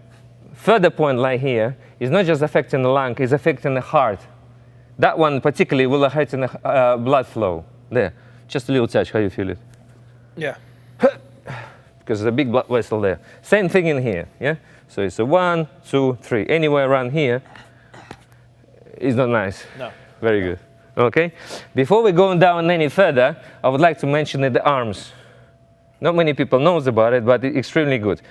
Further point like here is not just affecting the lung, it's affecting the heart. That one particularly will affect the blood flow. There, just a little touch, how you feel it? Yeah. Because there's a big blood vessel there. Same thing in here, yeah? So it's a 1, 2, 3. Anywhere around here is not nice. No. Very good. Okay? Before we go down any further, I would like to mention the arms. Not many people knows about it, but it's extremely good.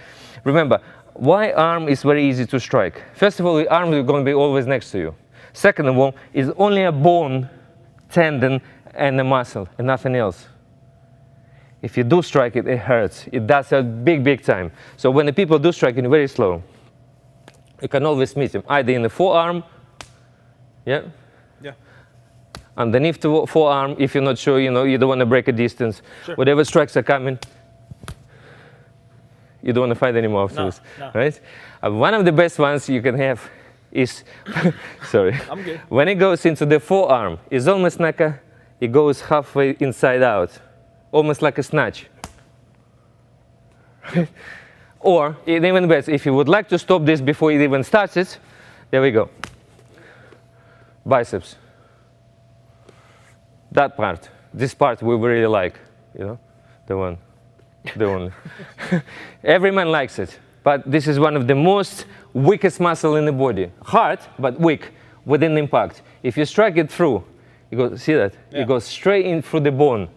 Remember, why arm is very easy to strike? First of all, the arm is going to be always next to you. Second of all, it's only a bone, tendon, and a muscle, and nothing else. If you do strike it, it hurts. It does a big, big time. So when the people do strike it, very slow. You can always meet him, either in the forearm, yeah? Yeah. Underneath the forearm, if you're not sure, you don't want to break a distance. Sure. Whatever strikes are coming, you don't want to fight anymore afterwards, no. Right? One of the best ones you can have is, sorry. I'm good. When it goes into the forearm, it's almost like it goes halfway inside out, almost like a snatch. Or, even better, if you would like to stop this before it even starts it, there we go. Biceps. That part, this part we really like, the one, the only. Every man likes it, but this is one of the most weakest muscle in the body. Hard, but weak within impact. If you strike it through, you go, see that? Yeah. It goes straight in through the bone.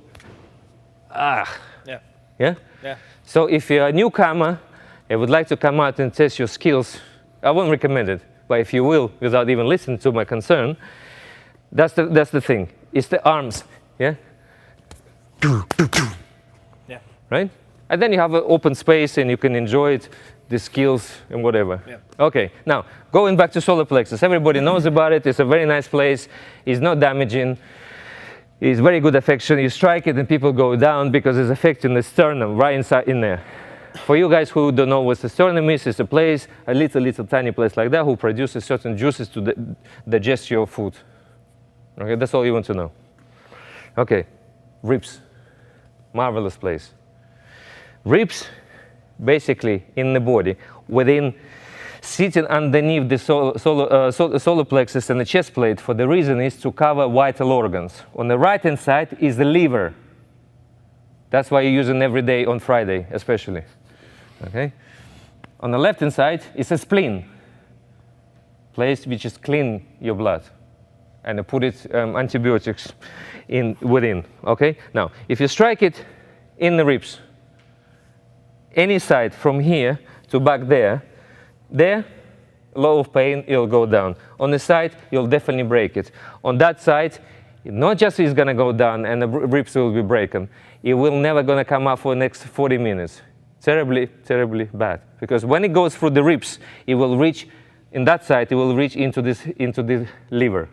Ah. Yeah. Yeah? Yeah. So if you're a newcomer and would like to come out and test your skills, I won't recommend it. But if you will, without even listening to my concern, that's the thing. It's the arms, yeah? Yeah. Right? And then you have an open space and you can enjoy it, the skills and whatever. Yeah. Okay, now, going back to solar plexus. Everybody knows about it. It's a very nice place. It's not damaging. It's very good affection. You strike it and people go down because it's affecting the sternum right inside in there. For you guys who don't know what the sternum is, it's a place, a little tiny place like that, who produces certain juices to digest your food. Okay, that's all you want to know. Okay, ribs, marvelous place. Ribs, basically in the body, sitting underneath the solar plexus and the chest plate, for the reason is to cover vital organs. On the right hand side is the liver. That's why you use it every day on Friday, especially. Okay. On the left hand side is a spleen, place which is clean your blood, and put it antibiotics within. Okay. Now, if you strike it in the ribs, any side from here to back there, low of pain, it'll go down. On the side, you'll definitely break it. On that side, not just it's going to go down and the ribs will be broken, it will never going to come up for the next 40 minutes. Terribly, terribly bad. Because when it goes through the ribs, it will reach, in that side, it will reach into the liver.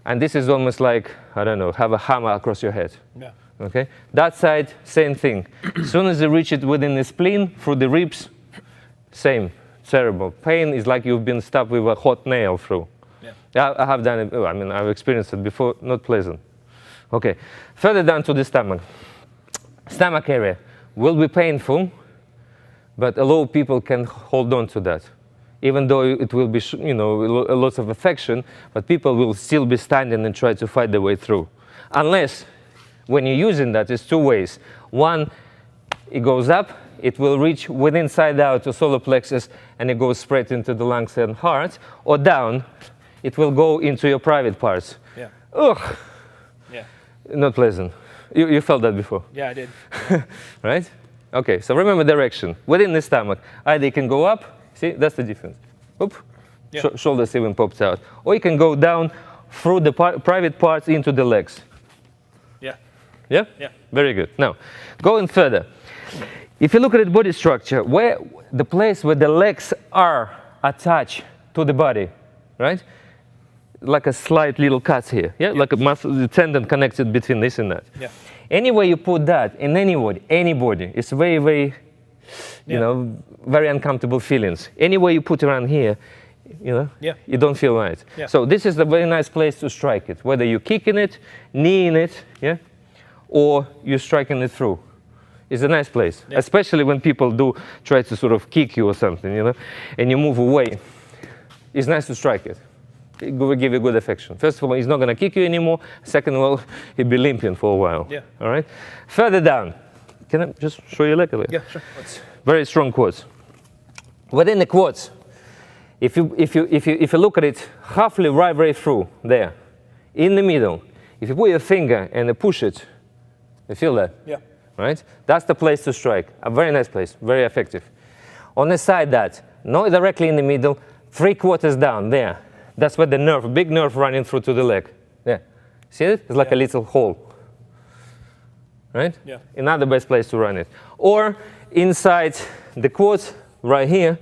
And this is almost like, I don't know, have a hammer across your head. Yeah. Okay? That side, same thing. As soon as you reach it within the spleen, through the ribs, same. Terrible. Pain is like you've been stabbed with a hot nail through. Yeah. I have done it, I mean, I've experienced it before, not pleasant. Okay. Further down to the stomach. Stomach area will be painful, but a lot of people can hold on to that. Even though it will be, you know, lots of affection, but people will still be standing and try to fight their way through. Unless, when you're using that, it's two ways. One, it goes up, it will reach within side out to solar plexus, and it goes straight into the lungs and heart, or down, it will go into your private parts. Yeah. Ugh. Yeah. Not pleasant. You felt that before? Yeah, I did. Right? Okay, so remember direction. Within the stomach, either you can go up, see, that's the difference. Oop. Yeah. Shoulders even popped out. Or you can go down through the private parts into the legs. Yeah. Yeah? Yeah. Very good. Now, going further. If you look at the body structure, where the place where the legs are attached to the body, right? Like a slight little cut here, yeah? Like a muscle, the tendon connected between this and that. Yeah. Anywhere you put that in anybody, it's very, very, you know, very uncomfortable feelings. Anywhere you put around here, you know, you don't feel right. Yeah. So this is a very nice place to strike it, whether you're kicking it, kneeing it, yeah, or you're striking it through. It's a nice place, especially when people do try to sort of kick you or something, you know, and you move away. It's nice to strike it. It will give you good affection. First of all, he's not going to kick you anymore. Second of all, he'll be limping for a while. Yeah. All right. Further down, can I just show you a leg a bit? Yeah, sure. Very strong quads. Within the quads, if you look at it halfway right through there, in the middle, if you put your finger and push it, you feel that? Yeah. Right? That's the place to strike. A very nice place, very effective. On the side that, not directly in the middle, 3/4 down there. That's where the nerve, big nerve running through to the leg. Yeah. See it? It's like a little hole. Right? Yeah. Another best place to run it. Or inside the quads, right here.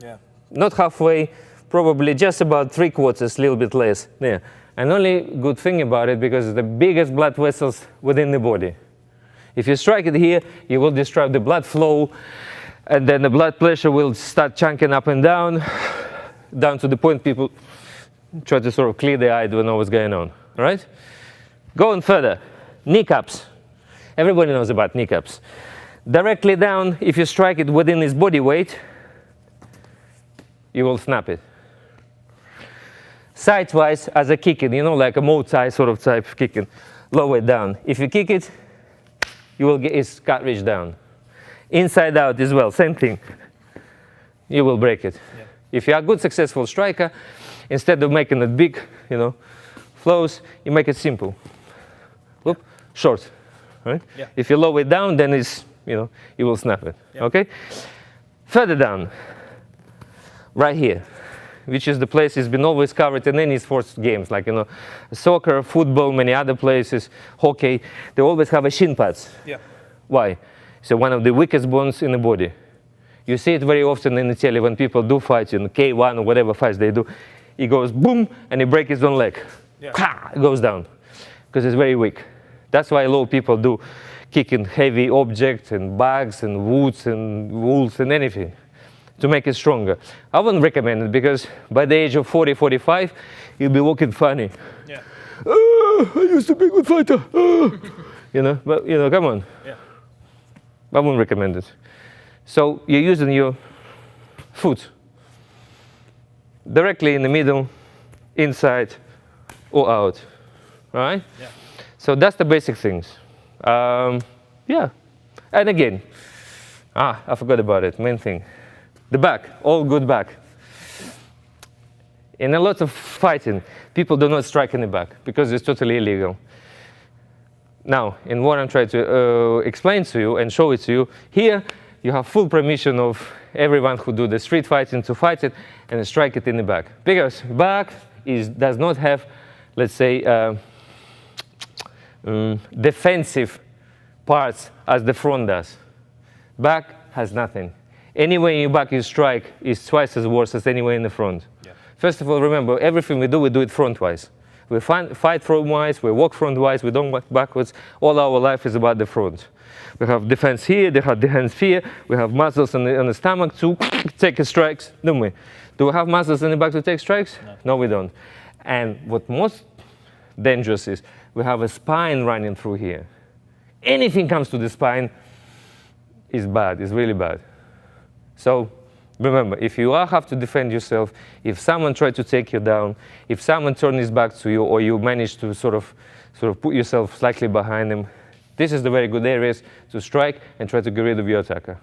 Yeah. Not halfway, probably just about 3/4, a little bit less. There. And only good thing about it, because it's the biggest blood vessels within the body. If you strike it here, you will disrupt the blood flow, and then the blood pressure will start chunking up and down to the point people try to sort of clear their eye to know what's going on. All right? Going further, kneecaps. Everybody knows about kneecaps. Directly down, if you strike it within his body weight, you will snap it. Sidewise, as a kicking, you know, like a Muay Thai sort of type kicking, lower down. If you kick it, you will get his cartilage down. Inside out as well, same thing. You will break it. Yeah. If you are a good, successful striker, instead of making it big, you know, flows, you make it simple. Whoop, short, right? Yeah. If you lower it down, then it's, you know, you will snap it. Yeah. Okay. Further down, right here, which is the place that's been always covered in any sports games, like, you know, soccer, football, many other places, hockey. They always have a shin pads. Yeah. Why? So one of the weakest bones in the body. You see it very often in Italy when people do fights in K1 or whatever fights they do. He goes boom, and he breaks his own leg. Yeah. It goes down, because it's very weak. That's why a lot of people do kicking heavy objects and bags and woods and wools and anything to make it stronger. I wouldn't recommend it because by the age of 40, 45, you'll be walking funny. Yeah. I used to be a good fighter. But come on. Yeah. I wouldn't recommend it. So you're using your foot directly in the middle, inside or out, right? Yeah. So that's the basic things. Yeah. And again, I forgot about it, main thing. The back, all good back. In a lot of fighting, people do not strike in the back because it's totally illegal. Now, in what I'm trying to explain to you and show it to you, here you have full permission of everyone who do the street fighting to fight it and strike it in the back. Because back does not have, let's say, defensive parts as the front does. Back has nothing. Anywhere in your back you strike is twice as worse as anywhere in the front. Yeah. First of all, remember, everything we do it front-wise. We fight front-wise, we walk front-wise, we don't walk backwards. All our life is about the front. We have defense here, they have defense here, we have muscles on the stomach to take strikes, don't we? Do we have muscles in the back to take strikes? No, we don't. And what most dangerous is, we have a spine running through here. Anything comes to the spine is bad, is really bad. So remember, if you have to defend yourself, if someone tries to take you down, if someone turns his back to you, or you manage to sort of put yourself slightly behind them, this is the very good areas to strike and try to get rid of your attacker.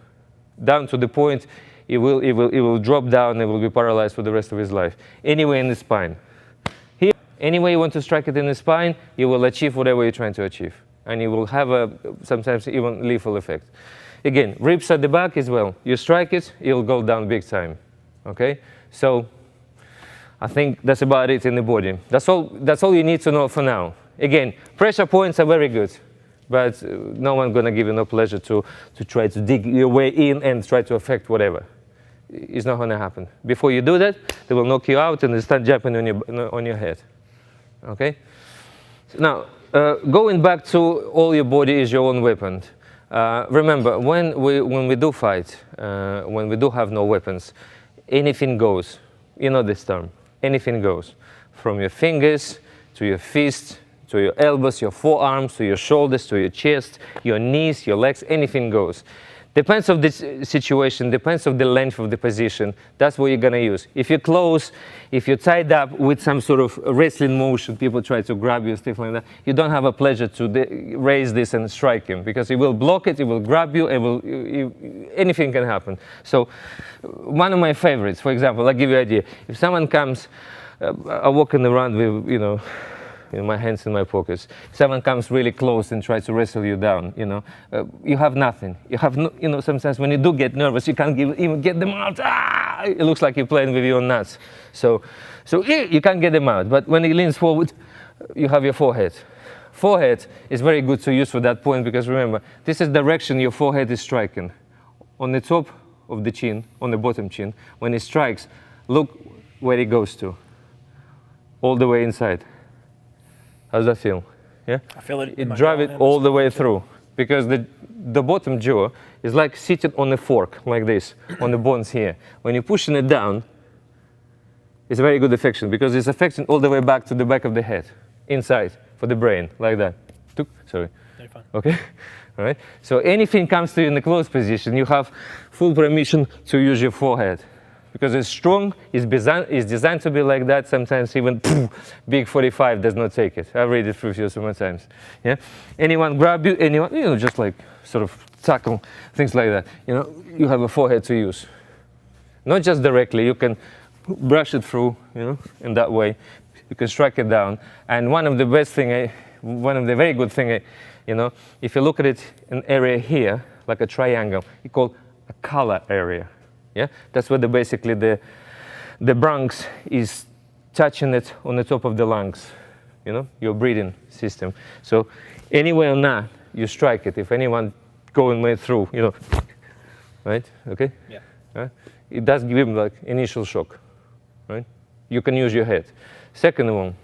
Down to the point, it will drop down and will be paralyzed for the rest of his life. Anywhere in the spine. Here, any way you want to strike it in the spine, you will achieve whatever you're trying to achieve. And you will have a sometimes even lethal effect. Again, ribs at the back as well. You strike it, it'll go down big time. Okay? So I think that's about it in the body. That's all you need to know for now. Again, pressure points are very good, but no one's going to give you no pleasure to try to dig your way in and try to affect whatever. It's not going to happen. Before you do that, they will knock you out and they start jumping on your head. Okay? Now, going back to all your body is your own weapon. Remember, when we do fight, when we do have no weapons, anything goes. You know this term. Anything goes. From your fingers to your fists, to your elbows, your forearms, to your shoulders, to your chest, your knees, your legs, anything goes. Depends on the situation, depends on the length of the position. That's what you're going to use. If you're close, if you're tied up with some sort of wrestling motion, people try to grab you, stuff like that, you don't have a pleasure to raise this and strike him because he will block it, he will grab you, anything can happen. So one of my favorites, for example, I'll give you an idea. If someone comes, I'm walking around with, my hands in my pockets. Someone comes really close and tries to wrestle you down, you have nothing. You have no, sometimes when you do get nervous, you can't even get them out. It looks like you're playing with your nuts. So you can't get them out. But when he leans forward, you have your forehead. Forehead is very good to use for that point because remember, this is the direction your forehead is striking. On the top of the chin, on the bottom chin, when it strikes, look where it goes to. All the way inside. How's that feel? Yeah? I feel it. It drive it all the way through because the bottom jaw is like sitting on a fork like this, on the bones here. When you're pushing it down, it's a very good affection because it's affecting all the way back to the back of the head, inside, for the brain, like that. Sorry. You're fine. Okay? All right? So anything comes to you in the closed position, you have full permission to use your forehead. Because it's strong, it's designed to be like that. Sometimes even big 45 does not take it. I've read it through you so many times. Yeah? Anyone grab you, anyone, just like sort of tackle, things like that. You have a forehead to use. Not just directly, you can brush it through, in that way. You can strike it down. And one of the best thing, one of the very good thing, if you look at it, an area here, like a triangle, it's called a collar area. Yeah, that's where basically the bronchs is touching it on the top of the lungs, your breathing system. So anywhere on that, you strike it. If anyone going way through, right? Okay. Yeah. It does give him like initial shock, right? You can use your head. Second one,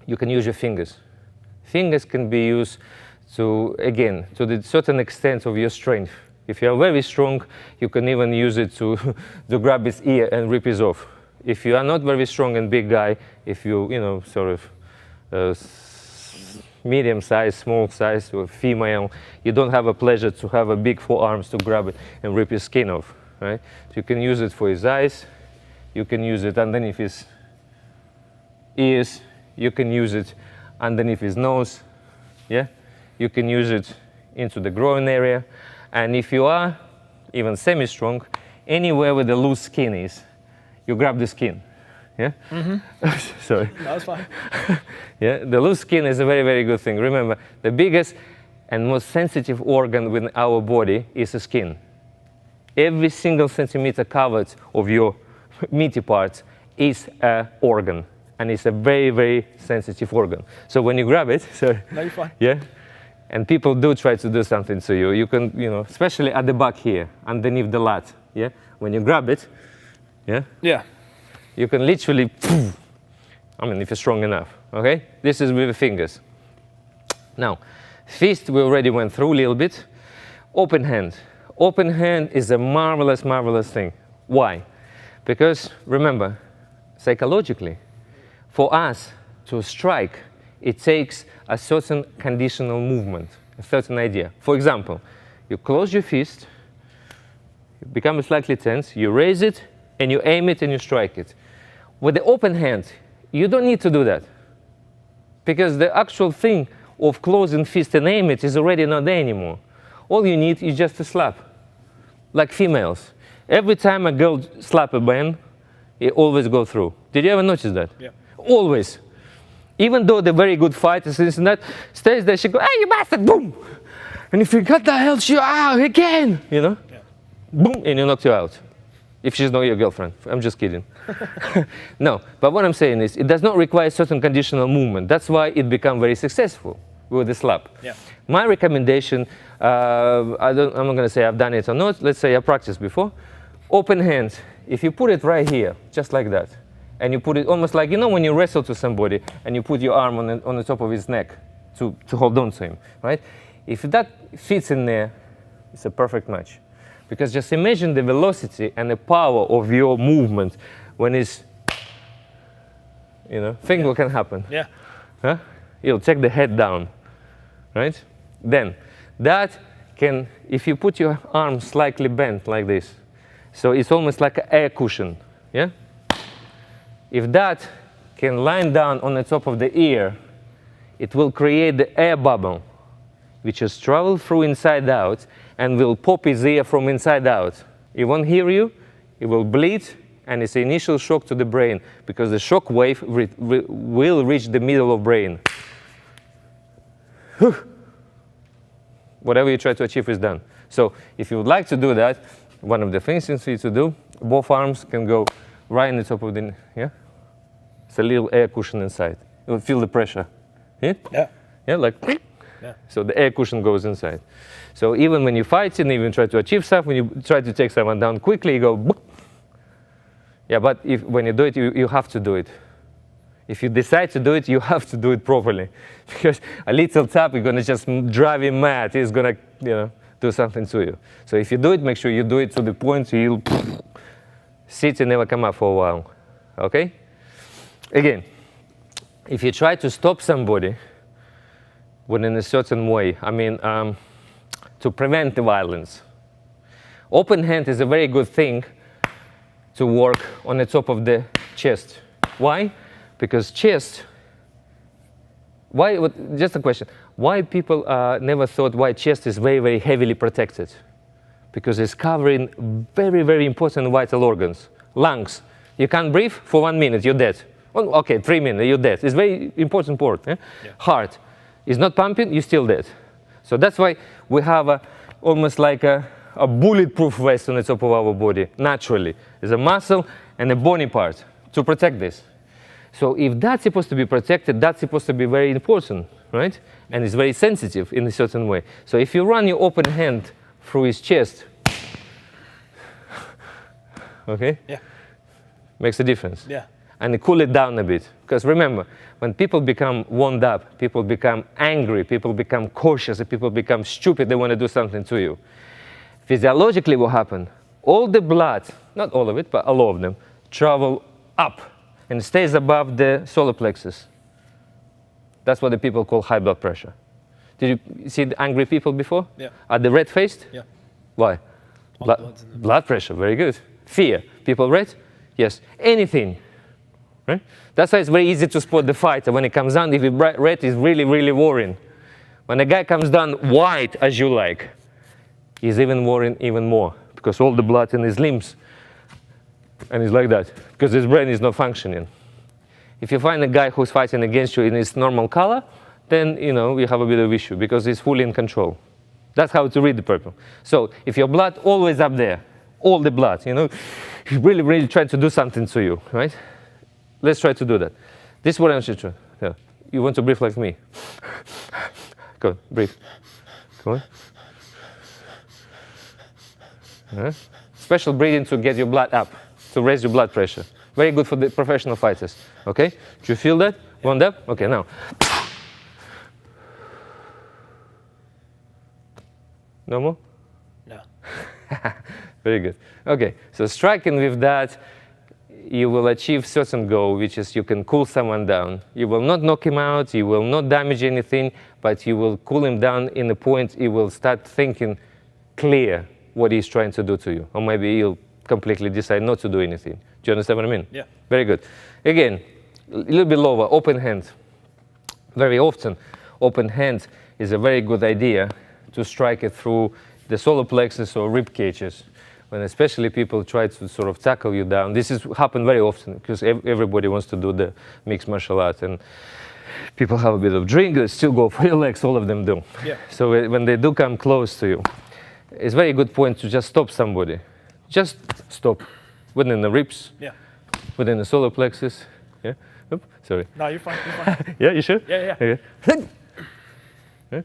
you can use your fingers. Fingers can be used to, again, to the certain extent of your strength. If you are very strong, you can even use it to, to grab his ear and rip it off. If you are not very strong and big guy, if you, sort of medium size, small size, or female, you don't have a pleasure to have a big forearms to grab it and rip his skin off, right? So you can use it for his eyes, you can use it underneath his ears, you can use it underneath his nose, yeah? You can use it into the groin area, and if you are even semi-strong, anywhere where the loose skin is, you grab the skin. Yeah? Sorry. That was fine. Yeah, the loose skin is a very, very good thing. Remember, the biggest and most sensitive organ within our body is the skin. Every single centimeter covered of your meaty parts is an organ, and it's a very, very sensitive organ. So when you grab it, No, you're fine. yeah, and people do try to do something to you. You can, especially at the back here, underneath the lat. Yeah, when you grab it, yeah. Yeah. You can literally, if you're strong enough, okay? This is with the fingers. Now, fist we already went through a little bit. Open hand. Open hand is a marvelous, marvelous thing. Why? Because, remember, psychologically, for us to strike, it takes a certain conditional movement, a certain idea. For example, you close your fist, you become slightly tense, you raise it, and you aim it and you strike it. With the open hand, you don't need to do that, because the actual thing of closing fist and aim it is already not there anymore. All you need is just a slap, like females. Every time a girl slap a man, it always goes through. Did you ever notice that? Yeah. Always. Even though they're very good fighters, this and that, stays there, she goes, hey, you bastard, boom! And if you got the hell, she, again, Yeah. boom, and you knocked you out. If she's not your girlfriend. I'm just kidding. No, but what I'm saying is it does not require certain conditional movement. That's why it become very successful with the slap. Yeah. My recommendation, I'm not going to say I've done it or not. Let's say I practiced before. Open hand. If you put it right here, just like that, and you put it almost like, when you wrestle to somebody and you put your arm on the top of his neck to hold on to him, right? If that fits in there, it's a perfect match. Because just imagine the velocity and the power of your movement when it's, think what can happen. Yeah. Huh? You'll take the head down, right? Then, that can, if you put your arm slightly bent like this, so it's almost like an air cushion, yeah? If that can line down on the top of the ear, it will create the air bubble, which has traveled through inside out and will pop his ear from inside out. It won't hear you, it will bleed, and it's an initial shock to the brain, because the shock wave will reach the middle of brain. Whatever you try to achieve is done. So if you would like to do that, one of the things you need to do, both arms can go right in the top of the, yeah? It's a little air cushion inside. You will feel the pressure. Yeah? Yeah. Yeah, like, Yeah. so the air cushion goes inside. So even when you fight and even try to achieve stuff, when you try to take someone down quickly, you go, boop. Yeah, but when you do it, you have to do it. If you decide to do it, you have to do it properly. Because a little tap is going to just drive him mad. He's going to, do something to you. So if you do it, make sure you do it to the point you'll sit and never come up for a while. Okay? Again, if you try to stop somebody, but in a certain way, to prevent the violence. Open hand is a very good thing to work on the top of the chest. Why? Because chest, just a question, why people never thought why chest is very, very heavily protected? Because it's covering very, very important vital organs. Lungs, you can't breathe for 1 minute, you're dead. Oh, okay, 3 minutes, you're dead. It's very important part. Eh? Yeah. Heart is not pumping, you're still dead. So that's why we have almost like a bulletproof vest on the top of our body, naturally. There's a muscle and a bony part to protect this. So if that's supposed to be protected, that's supposed to be very important, right? And it's very sensitive in a certain way. So if you run your open hand through his chest, okay? Yeah. Makes a difference. Yeah. and cool it down a bit. Because remember, when people become wound up, people become angry, people become cautious, and people become stupid, they want to do something to you. Physiologically, what happened? All the blood, not all of it, but a lot of them, travel up and stays above the solar plexus. That's what the people call high blood pressure. Did you see the angry people before? Yeah. Are they red-faced? Yeah. Why? Blood pressure, very good. Fear, people red? Yes. Anything, right? That's why it's very easy to spot the fighter. When it comes down, if it's red, it's really, really worrying. When a guy comes down white, as you like, he's even worrying even more, because all the blood in his limbs, and he's like that, because his brain is not functioning. If you find a guy who's fighting against you in his normal color, then you have a bit of issue, because he's fully in control. That's how to read the people. So if your blood always up there, all the blood, he's really, really trying to do something to you, right? Let's try to do that. This is what I want you to do. Yeah. You want to breathe like me. Go on, breathe. Go on. Special breathing to get your blood up, to raise your blood pressure. Very good for the professional fighters. Okay? Do you feel that? Wound up? Okay, now. No more? No. Very good. Okay, so striking with that, you will achieve certain goal, which is you can cool someone down. You will not knock him out, you will not damage anything, but you will cool him down in the point he will start thinking clear what he's trying to do to you. Or maybe he'll completely decide not to do anything. Do you understand what I mean? Yeah. Very good. Again, a little bit lower, open hand. Very often, open hand is a very good idea to strike it through the solar plexus or rib cages. When especially people try to sort of tackle you down. This is happen very often because everybody wants to do the mixed martial arts, and people have a bit of drink, they still go for your legs, all of them do. Yeah. So when they do come close to you, it's a very good point to just stop somebody. Just stop within the ribs, Yeah. within the solar plexus. Yeah. Oop, sorry. No, you're fine. You're fine. Yeah, you sure? Yeah, yeah. Okay. Yeah.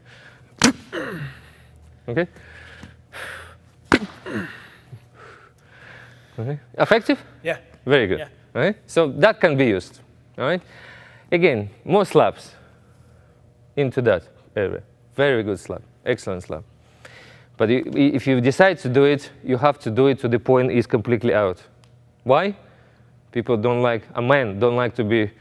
Okay. Okay. Effective? Yeah. Very good. Yeah. All right? So that can be used. All right? Again, more slaps into that area. Very good slap. Excellent slap. But if you decide to do it, you have to do it to the point it's completely out. Why? People don't like, a man don't like to be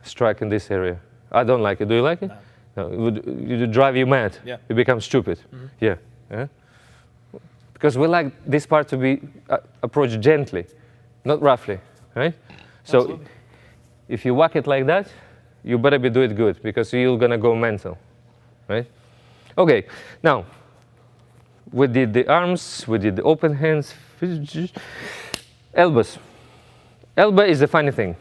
struck in this area. I don't like it. Do you like it? No. It would drive you mad. Yeah. You become stupid. Mm-hmm. Yeah. Yeah. Because we like this part to be approached gently, not roughly, right? So Absolutely. if you whack it like that, you better be doing it good, because you're gonna go mental, right? Okay, now, we did the arms, we did the open hands, elbows. Elbow is a funny thing.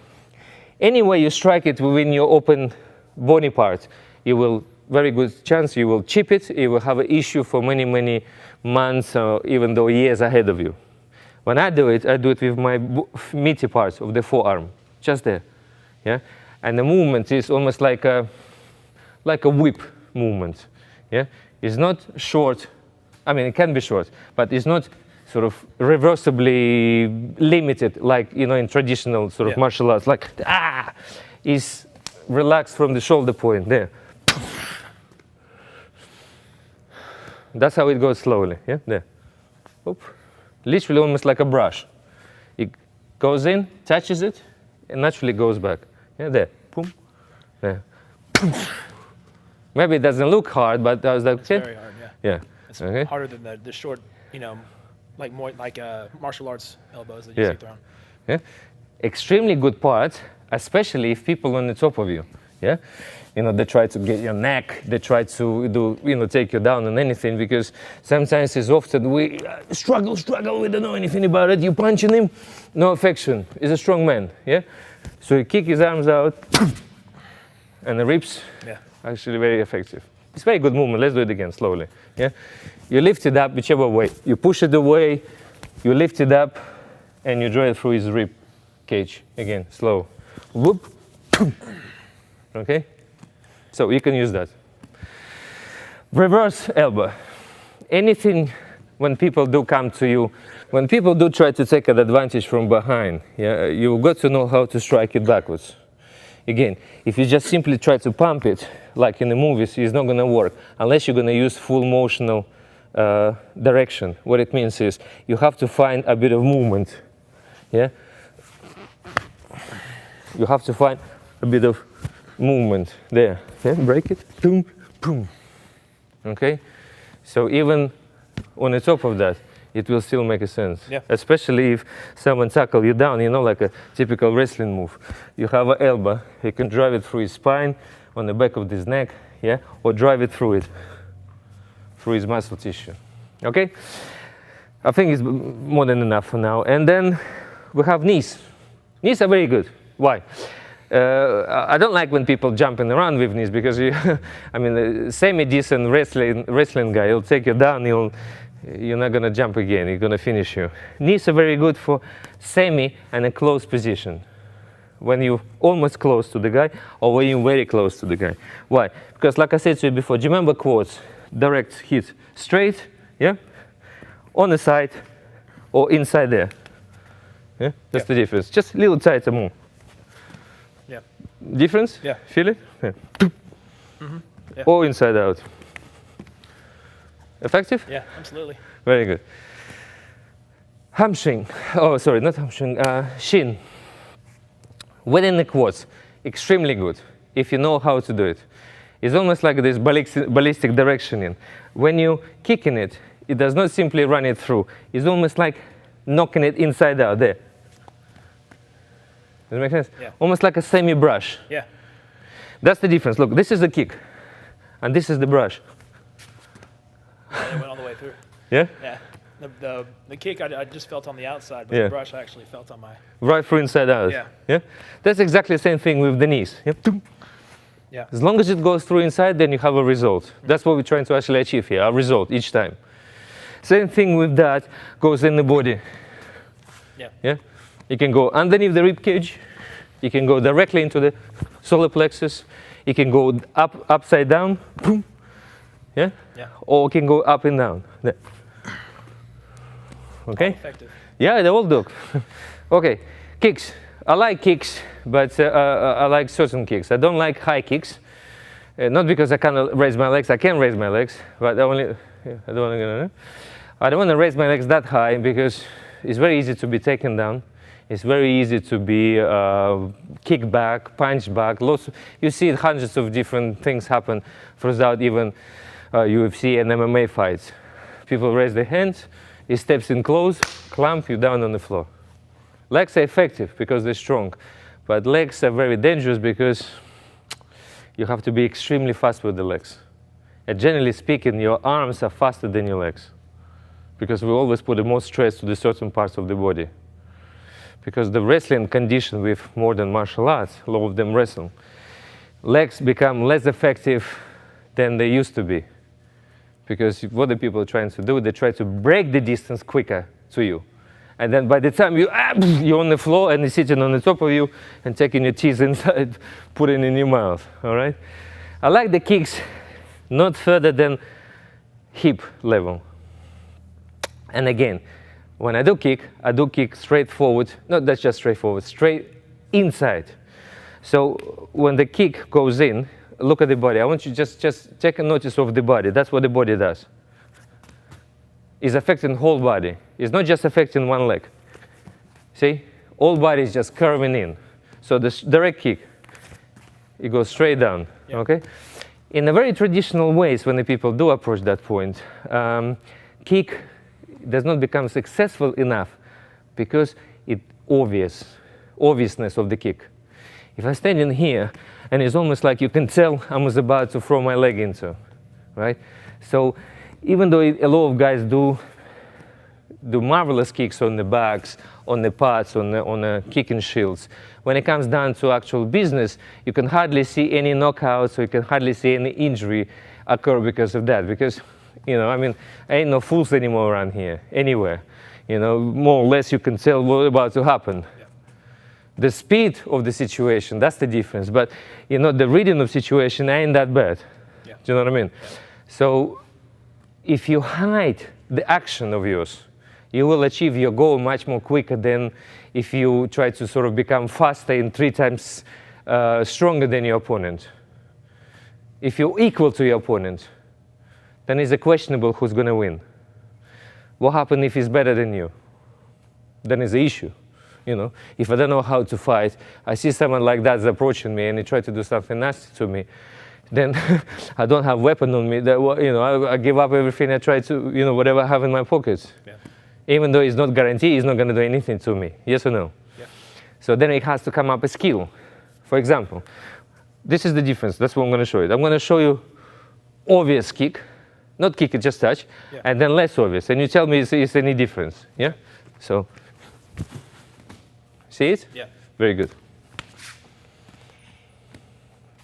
Anyway you strike it within your open body part, you will, very good chance you will chip it, you will have an issue for many, many months or even though years ahead of you. When I do it with my meaty parts of the forearm, just there, yeah? And the movement is almost like a whip movement, yeah? It's not short, I mean, it can be short, but it's not sort of reversibly limited like, in traditional sort of martial arts, like, it's relaxed from the shoulder point, there. That's how it goes slowly, yeah, there. Oop. Literally almost like a brush. It goes in, touches it, and naturally goes back. Yeah, there, boom, there. Maybe it doesn't look hard, but I was like, It's very hard, yeah. Yeah. It's Okay. harder than the short, like more like martial arts elbows that you see thrown. Yeah. Extremely good part, especially if people on the top of you. Yeah. They try to get your neck, they try to do, take you down on anything, because sometimes it's often we struggle, we don't know anything about it. You punching him, no affection. He's a strong man, yeah? So you kick his arms out, and the ribs, actually very effective. It's very good movement. Let's do it again, slowly, yeah? You lift it up whichever way. You push it away, you lift it up, and you draw it through his rib cage. Again, slow. Whoop. Okay? So you can use that. Reverse elbow. Anything when people do come to you, when people do try to take an advantage from behind, yeah, you've got to know how to strike it backwards. Again, if you just simply try to pump it, like in the movies, it's not going to work unless you're going to use full motional direction. What it means is you have to find a bit of movement. Yeah? You have to find a bit of movement there. Yeah? Break it. Boom, boom. Okay? So even on the top of that, it will still make a sense. Yeah. Especially if someone tackle you down, you know, like a typical wrestling move. You have an elbow, you can drive it through his spine, on the back of his neck, yeah, or drive it through his muscle tissue. Okay? I think it's more than enough for now. And then we have knees. Knees are very good. Why? I don't like when people jumping around with knees because I mean, a semi-decent wrestling guy, he'll take you down, you're not going to jump again, he's going to finish you. Knees are very good for semi and a close position. When you're almost close to the guy or when you're very close to the guy. Why? Because like I said to you before, do you remember quads? Direct hit straight, yeah? On the side or inside there. Yeah? That's the difference. Just a little tighter more. Yeah. Difference? Yeah. Feel it? Yeah. Yeah. Or inside out. Effective? Yeah, absolutely. Very good. Hamstring. Oh, sorry, not hamstring. Shin. Within the quads. Extremely good if you know how to do it. It's almost like this ballistic directioning. When you kicking it, it does not simply run it through. It's almost like knocking it inside out there. Does it make sense? Yeah. Almost like a semi-brush. Yeah. That's the difference. Look, this is the kick, and this is the brush. And it went all the way through. Yeah? Yeah. The kick I just felt on the outside, but Yeah. the brush I actually felt on my. Right through inside out. Yeah. Yeah? That's exactly the same thing with the knees. Yeah? Yeah. As long as it goes through inside, then you have a result. That's what we're trying to actually achieve here, a result each time. Same thing with that goes in the body. Yeah. Yeah? You can go underneath the rib cage. You can go directly into the solar plexus. You can go upside down. Boom. Yeah? Yeah. Or you can go up and down. There. Okay? Effective. Yeah, they all do. Okay, kicks. I like kicks, but I like certain kicks. I don't like high kicks. Not because I cannot raise my legs. I can raise my legs, but I don't want to raise my legs that high because it's very easy to be taken down. It's very easy to be kicked back, punched back. You see hundreds of different things happen throughout even UFC and MMA fights. People raise their hands, he steps in close, clamp you down on the floor. Legs are effective because they're strong, but legs are very dangerous because you have to be extremely fast with the legs. And generally speaking, your arms are faster than your legs because we always put the most stress to the certain parts of the body. Because the wrestling condition with modern martial arts, a lot of them wrestle, legs become less effective than they used to be. Because what the people are trying to do, they try to break the distance quicker to you. And then by the time you're on the floor and he's sitting on the top of you and taking your teeth inside, putting it in your mouth, all right? I like the kicks not further than hip level. And again, when I do kick straight forward, not that's just straight forward, straight inside. So when the kick goes in, look at the body. I want you just take a notice of the body. That's what the body does. It's affecting whole body. It's not just affecting one leg. See? All body is just curving in. So the direct kick, it goes straight down, okay? In a very traditional ways, when the people do approach that point, kick does not become successful enough because obviousness of the kick. If I stand in here, and it's almost like you can tell I was about to throw my leg into, right? So even though a lot of guys do marvelous kicks on the backs, on the pads, on the kicking shields, when it comes down to actual business, you can hardly see any knockouts, or you can hardly see any injury occur because of that. Because, you know, I mean, ain't no fools anymore around here, anywhere. You know, more or less you can tell what's about to happen. The speed of the situation, that's the difference. But, you know, the reading of situation ain't that bad. Do you know what I mean? So if you hide the action of yours, you will achieve your goal much more quicker than if you try to sort of become faster and 3 times stronger than your opponent. If you're equal to your opponent, then it's questionable who's going to win. What happens if he's better than you? Then it's an issue. You know, if I don't know how to fight, I see someone like that's approaching me and he tries to do something nasty to me, then I don't have weapon on me. That, you know, I give up everything. I try to, you know, whatever I have in my pockets. Yeah. Even though it's not guaranteed, he's not going to do anything to me. Yes or no? Yeah. So then it has to come up a skill. For example, this is the difference. That's what I'm going to show you. I'm going to show you obvious kick, not kick, just touch, yeah. And then less obvious. And you tell me is any difference. Yeah. So. See it? Yeah. Very good.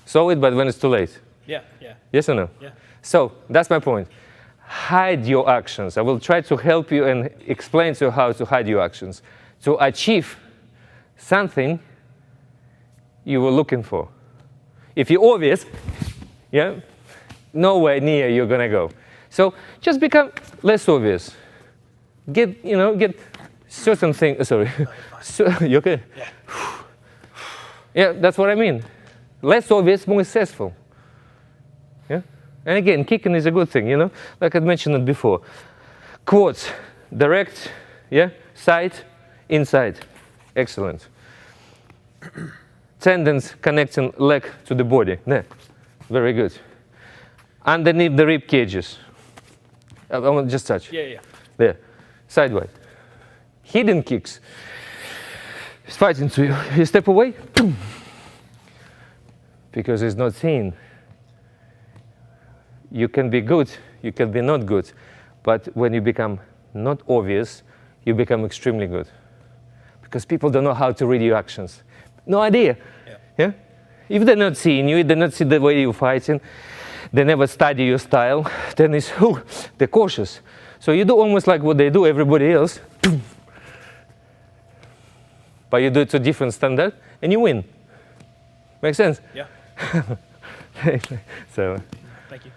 Saw it, but when it's too late. Yeah, yeah. Yes or no? Yeah. So that's my point. Hide your actions. I will try to help you and explain to you how to hide your actions to achieve something you were looking for. If you're obvious, yeah, nowhere near you're gonna go. So just become less obvious. Get certain things. Sorry. So, you okay? Yeah. Yeah, that's what I mean. Less obvious, more successful. Yeah. And again, kicking is a good thing, you know, like I mentioned it before. Quads, direct, yeah, side, inside, excellent. Tendons connecting leg to the body, yeah. Very good. Underneath the rib cages. I want to just touch. Yeah, yeah. There, sidewise. Hidden kicks. He's fighting to you. You step away, boom. Because it's not seen. You can be good, you can be not good, but when you become not obvious, you become extremely good. Because people don't know how to read your actions. No idea. Yeah. Yeah? If they're not seeing you, if they not see the way you're fighting, they never study your style, then it's, they're cautious. So you do almost like what they do, everybody else. Boom. But you do it to a different standard, and you win. Make sense? Yeah. So. Thank you.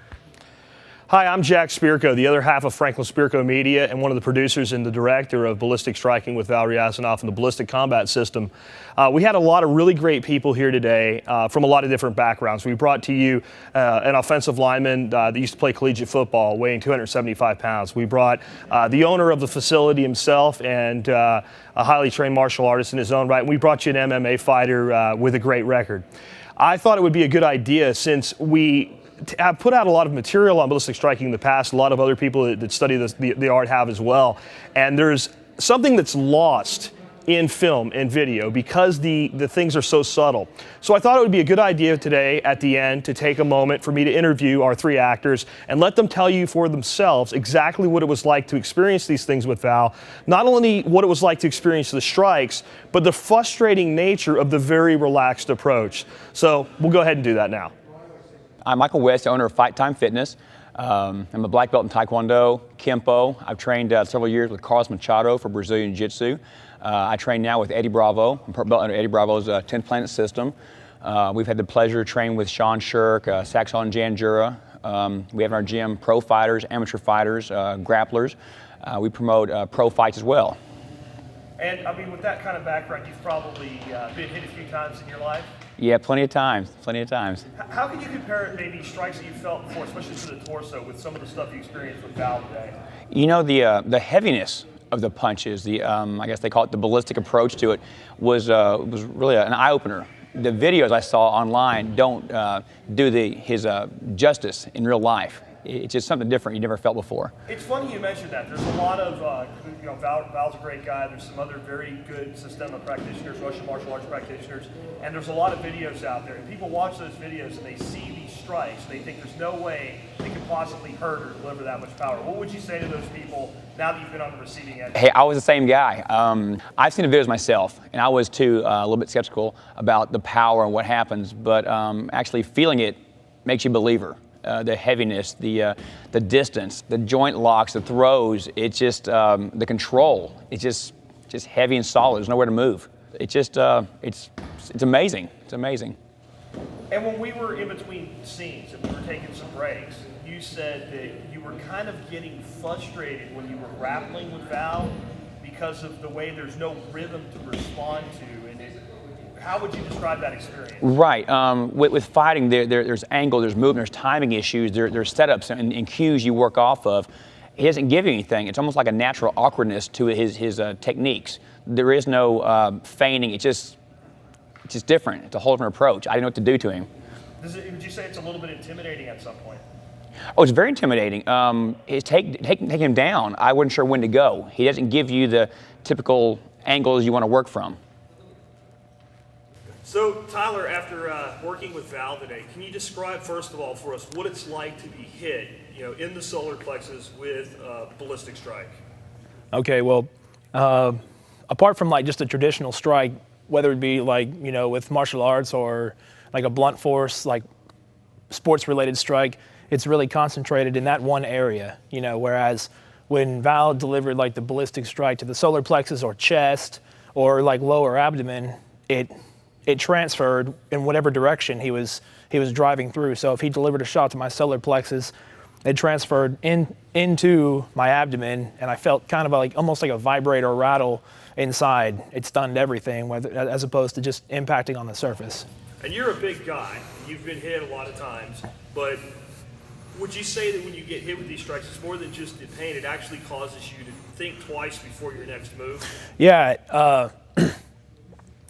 Hi, I'm Jack Spirko, the other half of Franklin Spirko Media and one of the producers and the director of Ballistic Striking with Val Riazanov and the Ballistic Combat System. We had a lot of really great people here today from a lot of different backgrounds. We brought to you an offensive lineman that used to play collegiate football, weighing 275 pounds. We brought the owner of the facility himself and a highly trained martial artist in his own right. And we brought you an MMA fighter with a great record. I thought it would be a good idea, since we have put out a lot of material on ballistic striking in the past. A lot of other people that study the art have as well. And there's something that's lost in film and video because the things are so subtle. So I thought it would be a good idea today at the end to take a moment for me to interview our 3 actors and let them tell you for themselves exactly what it was like to experience these things with Val. Not only what it was like to experience the strikes, but the frustrating nature of the very relaxed approach. So we'll go ahead and do that now. I'm Michael West, owner of Fight Time Fitness. I'm a black belt in Taekwondo, Kempo. I've trained several years with Carlos Machado for Brazilian Jiu-Jitsu. I train now with Eddie Bravo. I'm purple belt under Eddie Bravo's 10th Planet System. We've had the pleasure of training with Sean Shirk, Saxon Janjura. We have in our gym pro fighters, amateur fighters, grapplers. We promote pro fights as well. And I mean, with that kind of background, you've probably been hit a few times in your life? Yeah, plenty of times, plenty of times. How can you compare maybe strikes that you felt before, especially to the torso, with some of the stuff you experienced with Val today? You know, the heaviness of the punches, I guess they call it the ballistic approach to it, was really an eye-opener. The videos I saw online don't do his justice in real life. It's just something different you never felt before. It's funny you mentioned that. There's a lot of, Val's a great guy. There's some other very good Systema practitioners, Russian martial arts practitioners, and there's a lot of videos out there. And people watch those videos and they see these strikes. They think there's no way they could possibly hurt or deliver that much power. What would you say to those people now that you've been on the receiving end? Hey, I was the same guy. I've seen the videos myself, and I was too a little bit skeptical about the power and what happens, but actually feeling it makes you a believer. The heaviness, the distance, the joint locks, the throws, it's just the control. It's just heavy and solid. There's nowhere to move. It's just it's amazing. It's amazing. And when we were in between scenes and we were taking some breaks, you said that you were kind of getting frustrated when you were grappling with Val because of the way there's no rhythm to respond to. And how would you describe that experience? Right. With fighting, there's angle, there's movement, there's timing issues, there's setups and cues you work off of. He doesn't give you anything. It's almost like a natural awkwardness to his techniques. There is no feigning. It's just different. It's a whole different approach. I didn't know what to do to him. Would you say it's a little bit intimidating at some point? Oh, it's very intimidating. Taking him down, I wasn't sure when to go. He doesn't give you the typical angles you want to work from. So, Tyler, after working with Val today, can you describe, first of all, for us what it's like to be hit, in the solar plexus with a ballistic strike? Okay, well, apart from like just a traditional strike, whether it be like, with martial arts or like a blunt force, like sports-related strike, it's really concentrated in that one area, whereas when Val delivered like the ballistic strike to the solar plexus or chest or like lower abdomen, it transferred in whatever direction he was driving through. So if he delivered a shot to my solar plexus, it transferred into my abdomen, and I felt kind of almost like a vibrate or rattle inside. It stunned everything, as opposed to just impacting on the surface. And you're a big guy. You've been hit a lot of times, but would you say that when you get hit with these strikes, it's more than just the pain, it actually causes you to think twice before your next move? Yeah,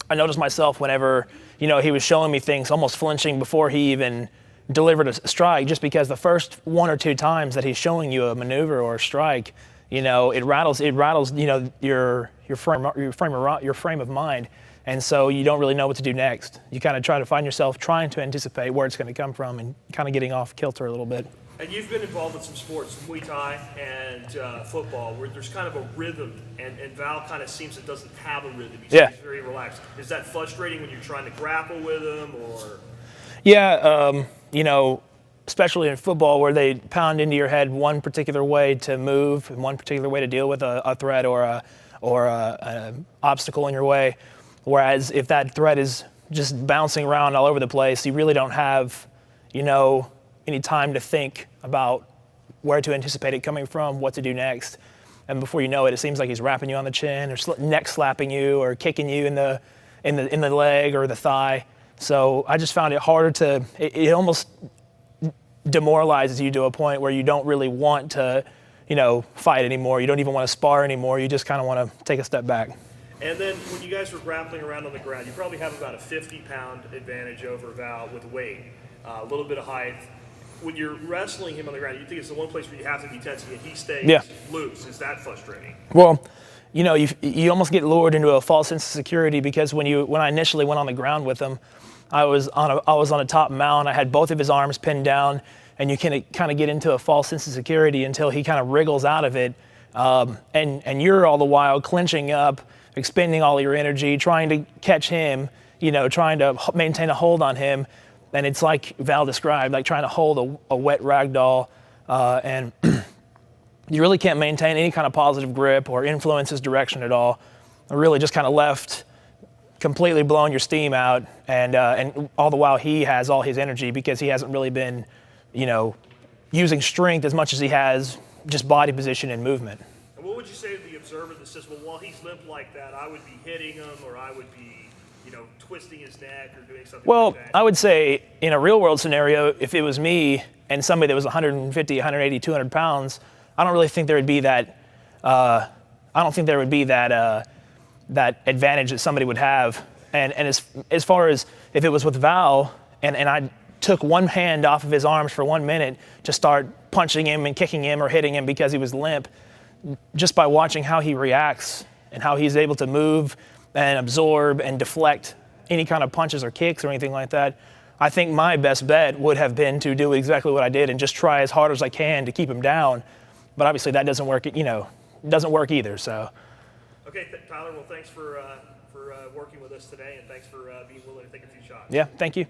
I noticed myself whenever, he was showing me things, almost flinching before he even delivered a strike, just because the first one or two times that he's showing you a maneuver or a strike, it rattles, your frame of mind. And so you don't really know what to do next. You kind of try to find yourself trying to anticipate where it's going to come from and kind of getting off kilter a little bit. And you've been involved with some sports, Muay Thai and football, where there's kind of a rhythm, and Val kind of seems it doesn't have a rhythm. He's very relaxed. Is that frustrating when you're trying to grapple with him, or? Yeah, especially in football, where they pound into your head one particular way to move and one particular way to deal with a threat or an obstacle in your way. Whereas if that threat is just bouncing around all over the place, you really don't have, any time to think about where to anticipate it coming from, what to do next. And before you know it, it seems like he's rapping you on the chin or neck slapping you or kicking you in the leg or the thigh. So I just found it harder to, it almost demoralizes you to a point where you don't really want to, fight anymore. You don't even want to spar anymore. You just kind of want to take a step back. And then when you guys were grappling around on the ground, you probably have about a 50-pound advantage over Val with weight, a little bit of height. When you're wrestling him on the ground, you think it's the one place where you have to be tense, and he stays loose. Is that frustrating? Well, you almost get lured into a false sense of security, because when I initially went on the ground with him, I was on a top mount. I had both of his arms pinned down, and you can kind of get into a false sense of security until he kind of wriggles out of it, and you're all the while clenching up, expending all your energy, trying to catch him, trying to maintain a hold on him. And it's like Val described, like trying to hold a wet rag doll, and you really can't maintain any kind of positive grip or influence his direction at all. Really just kind of left completely blowing your steam out, and all the while he has all his energy, because he hasn't really been, using strength as much as he has just body position and movement. And what would you say to the observer that says, well, while he's limp like that, I would be hitting him, or I would be, twisting his neck or doing something like that? I would say in a real world scenario, if it was me and somebody that was 150, 180, 200 pounds, I don't really think there would be that, that advantage that somebody would have. And as far as if it was with Val and I took one hand off of his arms for 1 minute to start punching him and kicking him or hitting him because he was limp, just by watching how he reacts and how he's able to move and absorb and deflect any kind of punches or kicks or anything like that, I think my best bet would have been to do exactly what I did and just try as hard as I can to keep him down. But obviously that doesn't work, doesn't work either, so. Okay, Tyler, well, thanks for working with us today, and thanks for being willing to take a few shots. Yeah, thank you.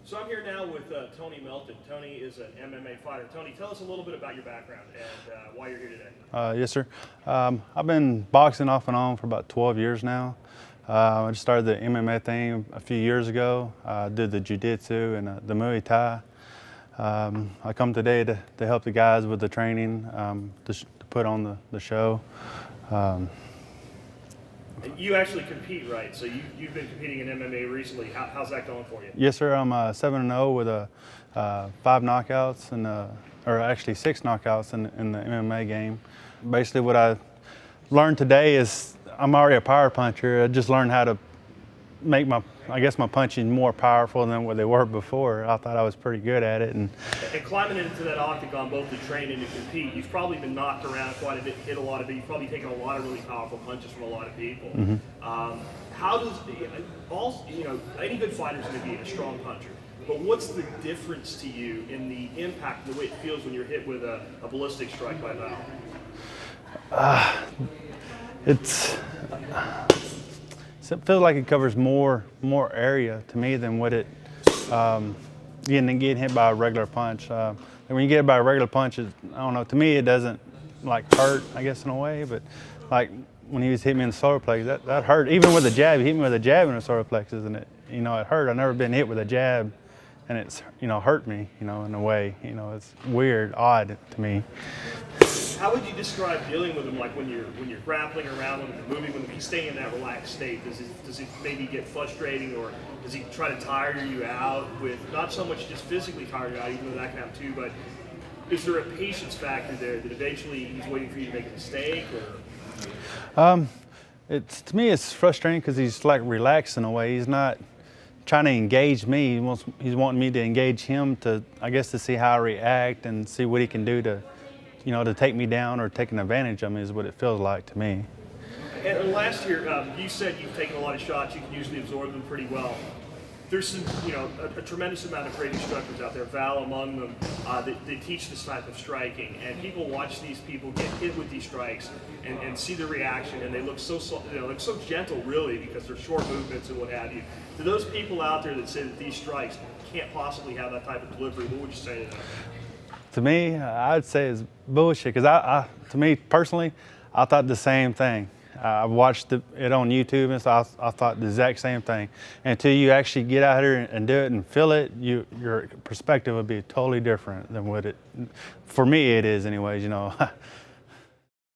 So I'm here now with Tony Melton. Tony is an MMA fighter. Tony, tell us a little bit about your background and why you're here today. Yes, sir. I've been boxing off and on for about 12 years now. I just started the MMA thing a few years ago. I did the jiu-jitsu and the Muay Thai. I come today to help the guys with the training, to put on the show. You actually compete, right? So you've been competing in MMA recently. How's that going for you? Yes, sir. I'm 7-0 with 5 knockouts or actually 6 knockouts in the MMA game. Basically, what I learned today is I'm already a power puncher. I just learned how to make my punching more powerful than what they were before. I thought I was pretty good at it. And climbing into that octagon, both to train and to compete, you've probably been knocked around quite a bit, hit a lot of it. You've probably taken a lot of really powerful punches from a lot of people. How does any good fighter is going to be a strong puncher? But what's the difference to you in the impact and the way it feels when you're hit with a ballistic strike by Val? It feels like it covers more area to me than what it getting hit by a regular punch. And when you get hit by a regular punch, I don't know. To me, it doesn't like hurt, I guess, in a way. But like when he was hitting me in the solar plexus, that hurt. Even with a jab, he hit me with a jab in the solar plexus, and it hurt. I've never been hit with a jab, and it's hurt me, in a way. It's weird, odd to me. How would you describe dealing with him, like when you're grappling around him and moving with him? He's staying in that relaxed state. Does it maybe get frustrating, or does he try to tire you out with not so much just physically tire you out, even though that can happen too, but is there a patience factor there that eventually he's waiting for you to make a mistake? Or to me it's frustrating because he's like relaxed in a way. He's not trying to engage me. He's wanting me to engage him to see how I react and see what he can do to take me down or take an advantage of me is what it feels like to me. And last year, you said you've taken a lot of shots. You can usually absorb them pretty well. There's some, a tremendous amount of great instructors out there, Val among them, that teach this type of striking. And people watch these people get hit with these strikes and see the reaction, and they look so gentle, really, because they're short movements and what have you. To those people out there that say that these strikes can't possibly have that type of delivery, what would you say to them? To me, I'd say it's bullshit because to me personally, I thought the same thing. I watched it on YouTube and so I thought the exact same thing. Until you actually get out here and do it and feel it, your perspective would be totally different than what for me it is anyways,